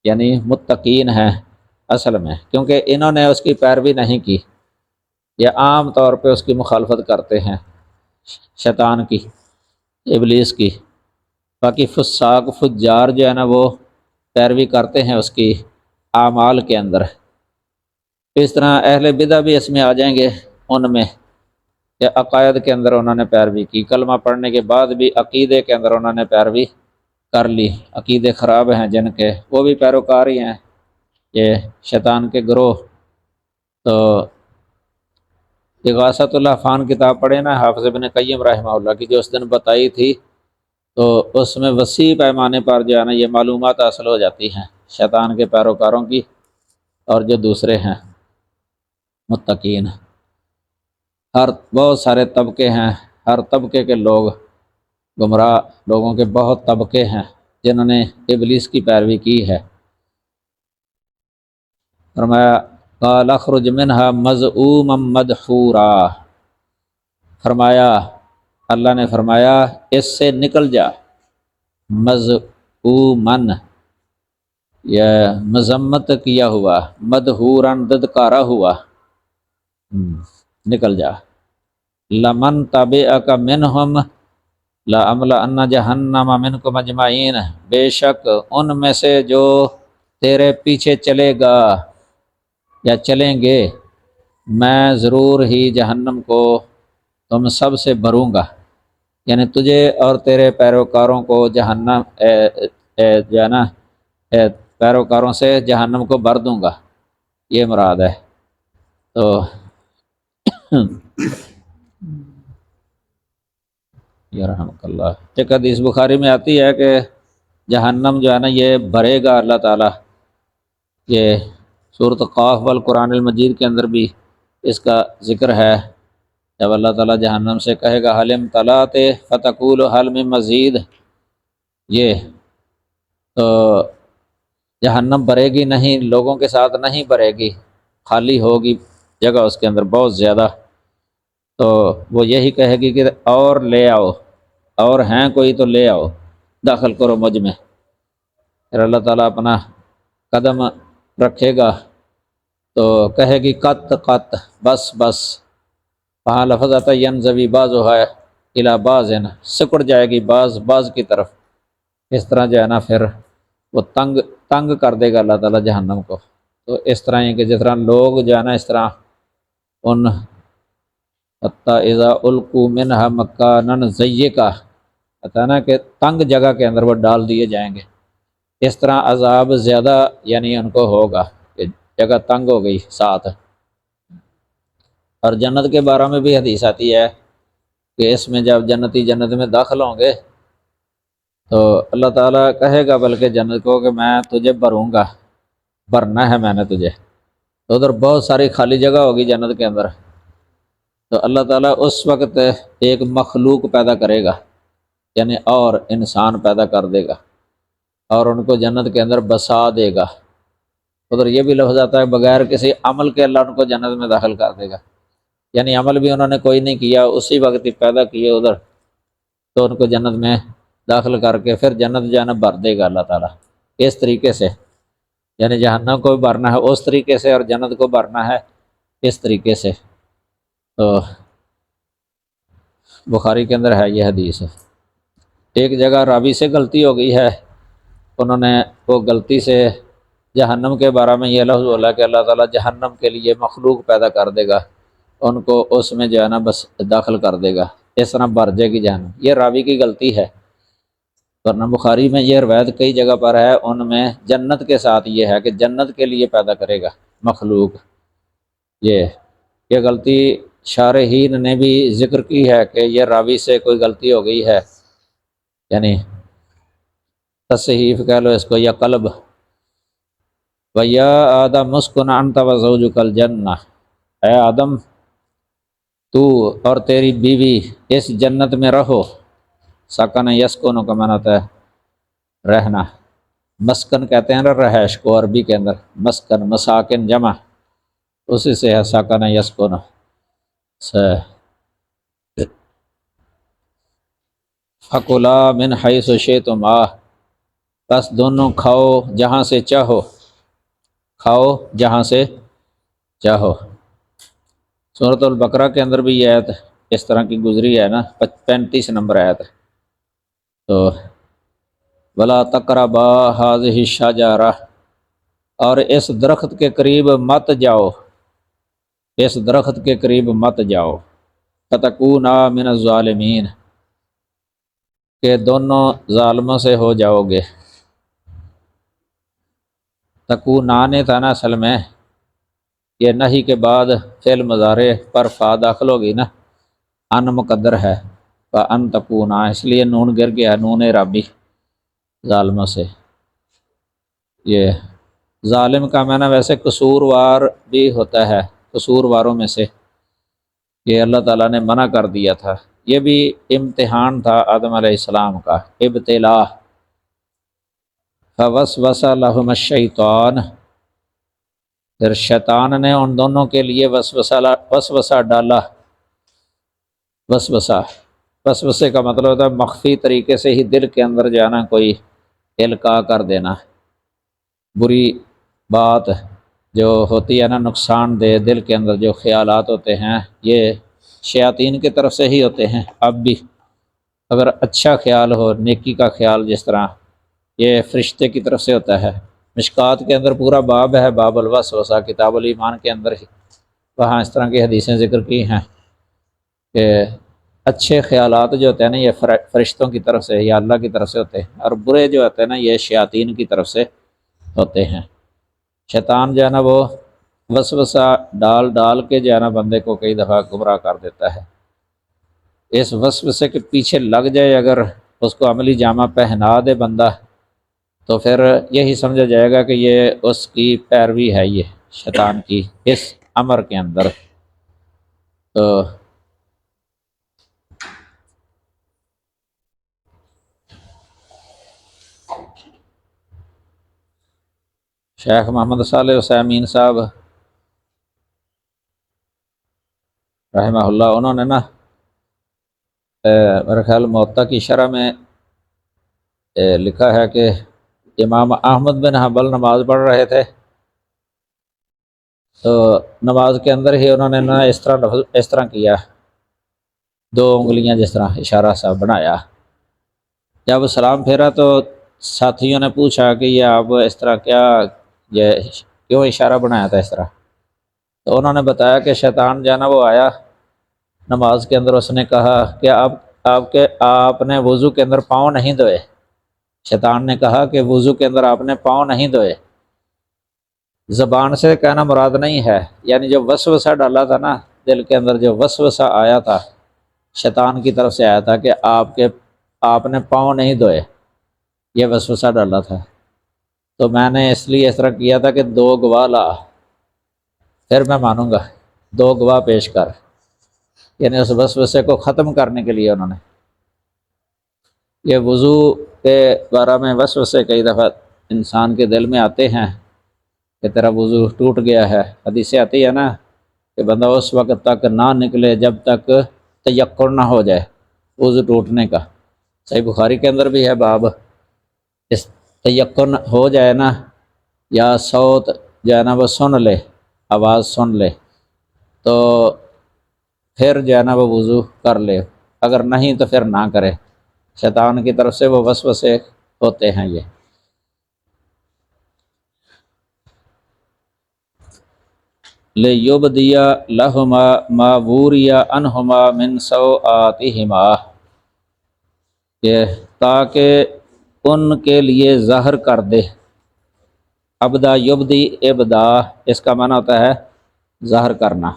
یعنی متقین ہیں اصل میں، کیونکہ انہوں نے اس کی پیروی نہیں کی، یہ عام طور پہ اس کی مخالفت کرتے ہیں، شیطان کی، ابلیس کی۔ باقی فساق فجار جو ہے نا وہ پیروی کرتے ہیں اس کی اعمال کے اندر۔ اس طرح اہل بدع بھی اس میں آ جائیں گے، ان میں کہ عقائد کے اندر انہوں نے پیروی کی، کلمہ پڑھنے کے بعد بھی عقیدے کے اندر انہوں نے پیروی کر لی، عقیدے خراب ہیں جن کے، وہ بھی پیروکار ہی ہیں یہ شیطان کے گروہ۔ تو اغاثۃ اللحفان کتاب پڑھے نا حافظ ابن قیم رحمہ اللہ کی، جو اس دن بتائی تھی، تو اس میں وسیع پیمانے پر جو ہے نا یہ معلومات حاصل ہو جاتی ہیں شیطان کے پیروکاروں کی اور جو دوسرے ہیں متقین۔ بہت سارے طبقے ہیں، ہر طبقے کے لوگ، گمراہ لوگوں کے بہت طبقے ہیں جنہوں نے ابلیس کی پیروی کی ہے۔ فرمایا قال اخرج منها مذءوما مدحورا، فرمایا اللہ نے فرمایا اس سے نکل جا، مذءومن یا مذمت کیا ہوا، مدحوراً ددکارا ہوا، نکل جا۔ لمن تبعک منہم لأملأن جہنم منکم اجمعین، بے شک ان میں سے جو تیرے پیچھے چلے گا یا چلیں گے، میں ضرور ہی جہنم کو تم سب سے بھروں گا، یعنی تجھے اور تیرے پیروکاروں کو جہنم جو ہے نا پیروکاروں سے جہنم کو بھر دوں گا، یہ مراد ہے۔ تو یرحمک اللہ، ایک حدیث بخاری میں آتی ہے کہ جہنم جو ہے نا یہ بھرے گا اللہ تعالیٰ، یہ سورۃ قاف والقرآن المجید کے اندر بھی اس کا ذکر ہے، جب اللہ تعالیٰ جہنم سے کہے گا حل امتلأت فتقول حل من مزید، یہ تو جہنم بھرے گی نہیں، لوگوں کے ساتھ نہیں بھرے گی، خالی ہوگی جگہ اس کے اندر بہت زیادہ، تو وہ یہی کہے گی کہ اور لے آؤ، اور ہیں کوئی تو لے آؤ، داخل کرو مجھ میں۔ پھر اللہ تعالیٰ اپنا قدم رکھے گا تو کہے گی قط قط، بس بس، وہاں لفظ آتا ہے ینزوی بعضھا الی بعض، سکڑ جائے گی بعض بعض کی طرف، اس طرح جو ہے نا پھر وہ تنگ کر دے گا اللہ تعالیٰ جہنم کو۔ تو اس طرح ہی کہ جس طرح لوگ جو ہے نا اس طرح ان حتیٰ اذا القوا منہا مکانا ضیقا، پتہ نا کہ تنگ جگہ کے اندر وہ ڈال دیے جائیں گے، اس طرح عذاب زیادہ یعنی ان کو ہوگا کہ جگہ تنگ ہو گئی ساتھ۔ اور جنت کے بارے میں بھی حدیث آتی ہے کہ اس میں جب جنتی جنت میں داخل ہوں گے تو اللہ تعالیٰ کہے گا بلکہ جنت کو کہ میں تجھے بھروں گا، بھرنا ہے میں نے تجھے، تو ادھر بہت ساری خالی جگہ ہوگی جنت کے اندر، تو اللہ تعالیٰ اس وقت ایک مخلوق پیدا کرے گا، یعنی اور انسان پیدا کر دے گا اور ان کو جنت کے اندر بسا دے گا۔ ادھر یہ بھی لفظ آتا ہے بغیر کسی عمل کے اللہ ان کو جنت میں داخل کر دے گا، یعنی عمل بھی انہوں نے کوئی نہیں کیا، اسی وقت ہی پیدا کیے ادھر، تو ان کو جنت میں داخل کر کے پھر جنت جانب بھر دے گا اللہ تعالیٰ اس طریقے سے، یعنی جہنم کو بھی بھرنا ہے اس طریقے سے اور جنت کو بھرنا ہے اس طریقے سے۔ تو بخاری کے اندر ہے یہ حدیث۔ ایک جگہ راوی سے غلطی ہو گئی ہے، انہوں نے وہ غلطی سے جہنم کے بارے میں یہ لفظ بولا کہ اللہ تعالیٰ جہنم کے لیے مخلوق پیدا کر دے گا، ان کو اس میں جو ہے نا بس داخل کر دے گا، اس طرح بھر جائے گی جہنم۔ یہ راوی کی غلطی ہے، ورنہ بخاری میں یہ روایت کئی جگہ پر ہے، ان میں جنت کے ساتھ یہ ہے کہ جنت کے لیے پیدا کرے گا مخلوق۔ یہ غلطی شارحین نے بھی ذکر کی ہے کہ یہ راوی سے کوئی غلطی ہو گئی ہے، یعنی تصحیف کہہ لو اس کو یا قلب۔ وَيَا آدَمُ اسْكُنْ أَنْتَ وَزَوْجُكَ الْجَنَّةَ، اے آدم تو اور تیری بیوی اس جنت میں رہو۔ سکن یسکن کا معنی ہے رہنا، مسکن کہتے ہیں نا رہائش کو عربی کے اندر، مسکن مساکن جمع اسی سے ہے سکن یسکن۔ فَكُلَا مِنْ حَيْثُ شِئْتُمَا، بس دونوں کھاؤ جہاں سے چاہو، کھاؤ جہاں سے چاہو۔ سورۃ البقرہ کے اندر بھی یہ آیت اس طرح کی گزری ہے نا، 35 نمبر آیت۔ تو وَلَا تَقْرَبَا هَٰذِهِ الشَّجَرَةَ، اور اس درخت کے قریب مت جاؤ، اس درخت کے قریب مت جاؤ۔ فَتَكُونَا مِنَ الظَّالِمِينَ، کہ دونوں ظالموں سے ہو جاؤ گے۔ تکونان تھا نا اصل میں، یہ نہی کے بعد فعل مضارع پر فا داخل ہوگی نا، ان مقدر ہے، فَأَن تَكُونَا اس لیے نون گر گیا، نون اعرابی، ظالموں سے۔ یہ ظالم کا معنی ویسے قصوروار بھی ہوتا ہے، قصورواروں میں سے، یہ اللہ تعالیٰ نے منع کر دیا تھا۔ یہ بھی امتحان تھا آدم علیہ السلام کا، ابتلا۔ فَوَسْوَسَ لَهُمَا الشَّيْطَانُ، پھر شیطان نے ان دونوں کے لیے وسوسہ ڈالا۔ وسوسے کا مطلب ہوتا ہے مخفی طریقے سے ہی دل کے اندر جانا، کوئی القاء کر دینا، بری بات جو ہوتی ہے نا، نقصان دہ دل کے اندر جو خیالات ہوتے ہیں، یہ شیاطین کی طرف سے ہی ہوتے ہیں۔ اب بھی اگر اچھا خیال ہو، نیکی کا خیال، جس طرح یہ فرشتے کی طرف سے ہوتا ہے۔ مشکات کے اندر پورا باب ہے، باب الوسوسہ، کتاب الایمان کے اندر ہی وہاں اس طرح کی حدیثیں ذکر کی ہیں کہ اچھے خیالات جو ہوتے ہیں نا، یہ فرشتوں کی طرف سے یا اللہ کی طرف سے ہوتے ہیں، اور برے جو ہوتے ہیں نا، یہ شیاطین کی طرف سے ہوتے ہیں۔ شیطان جو ہے نا وہ وسوسہ ڈال کے جو ہے نا بندے کو کئی دفعہ گمراہ کر دیتا ہے۔ اس وسوسے کے پیچھے لگ جائے، اگر اس کو عملی جامہ پہنا دے بندہ، تو پھر یہی سمجھا جائے گا کہ یہ اس کی پیروی ہے، یہ شیطان کی اس امر کے اندر۔ تو شیخ محمد صالح عثیمین صاحب رحمہ اللہ، انہوں نے نا میرے خیال موطا کی شرح میں لکھا ہے کہ امام احمد بن حنبل نماز پڑھ رہے تھے، تو نماز کے اندر ہی انہوں نے نا اس طرح کیا، 2 انگلیاں جس طرح اشارہ سا بنایا۔ جب سلام پھیرا تو ساتھیوں نے پوچھا کہ یہ آپ اس طرح یہ کیوں اشارہ بنایا تھا اس طرح؟ تو انہوں نے بتایا کہ شیطان جانا وہ آیا نماز کے اندر، اس نے کہا کہ آپ نے وضو کے اندر پاؤں نہیں دھوئے۔ شیطان نے کہا کہ وضو کے اندر آپ نے پاؤں نہیں دھوئے۔ زبان سے کہنا مراد نہیں ہے، یعنی جو وسوسہ ڈالا تھا نا دل کے اندر، جو وسوسہ آیا تھا شیطان کی طرف سے آیا تھا کہ آپ نے پاؤں نہیں دھوئے، یہ وسوسہ ڈالا تھا۔ تو میں نے اس لیے اس طرح کیا تھا کہ 2 گواہ لا، پھر میں مانوں گا، 2 گواہ پیش کر، یعنی اس وسوسے کو ختم کرنے کے لیے انہوں نے۔ یہ وضو کے بارے میں وسوسے کئی دفعہ انسان کے دل میں آتے ہیں کہ تیرا وضو ٹوٹ گیا ہے، حدیث آتی ہے نا کہ بندہ اس وقت تک نہ نکلے جب تک تیقن نہ ہو جائے وضو ٹوٹنے کا۔ صحیح بخاری کے اندر بھی ہے باب، اس تیقن ہو جائے نا، یا صوت جو ہے نا وہ سن لے، آواز سن لے، تو پھر جو ہے نا وہ وضو کر لے، اگر نہیں تو پھر نہ کرے، شیطان کی طرف سے وہ وسوسے ہوتے ہیں یہ۔ لِیُبْدِیَ لَهُمَا مَا وُورِیَ عَنْهُمَا مِنْ سَوْآتِهِمَا، کہ تاکہ ان کے لیے ظاہر کر دے۔ ابدا یبدی، ابدا اس کا معنی ہوتا ہے ظاہر کرنا،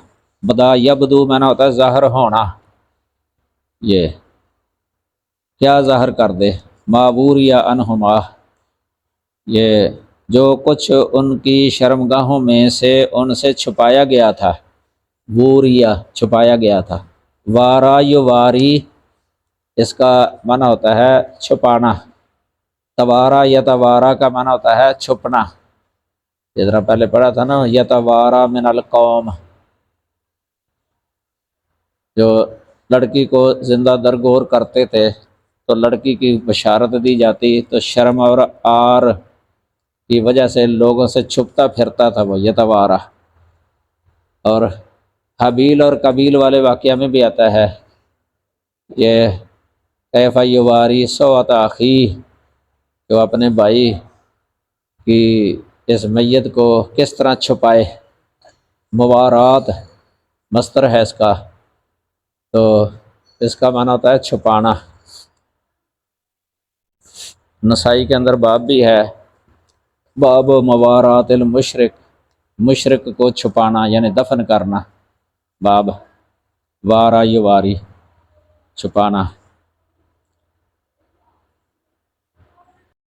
بدا یبدو معنی ہوتا ہے ظاہر ہونا۔ یہ کیا ظاہر کر دے؟ ما وُورِیَ عَنْهُمَا، یہ جو کچھ ان کی شرمگاہوں میں سے ان سے چھپایا گیا تھا، وُورِیَ چھپایا گیا تھا، وارا یواری اس کا معنی ہوتا ہے چھپانا، توارا یتوارا کا معنی ہوتا ہے چھپنا، جس طرح پہلے پڑھا تھا نا یتوارا من القوم، جو لڑکی کو زندہ درگور کرتے تھے تو لڑکی کی بشارت دی جاتی تو شرم اور عار کی وجہ سے لوگوں سے چھپتا پھرتا تھا وہ یتوارا۔ اور حابیل اور قابیل والے واقعہ میں بھی آتا ہے یہ کیف یواری سوءۃ اخیہ، کہ وہ اپنے بھائی کی اس میت کو کس طرح چھپائے، موارات مصدر ہے اس کا، تو اس کا معنی ہوتا ہے چھپانا۔ نسائی کے اندر باب بھی ہے، باب موارات المشرک، مشرک کو چھپانا یعنی دفن کرنا، باب وارا یواری چھپانا۔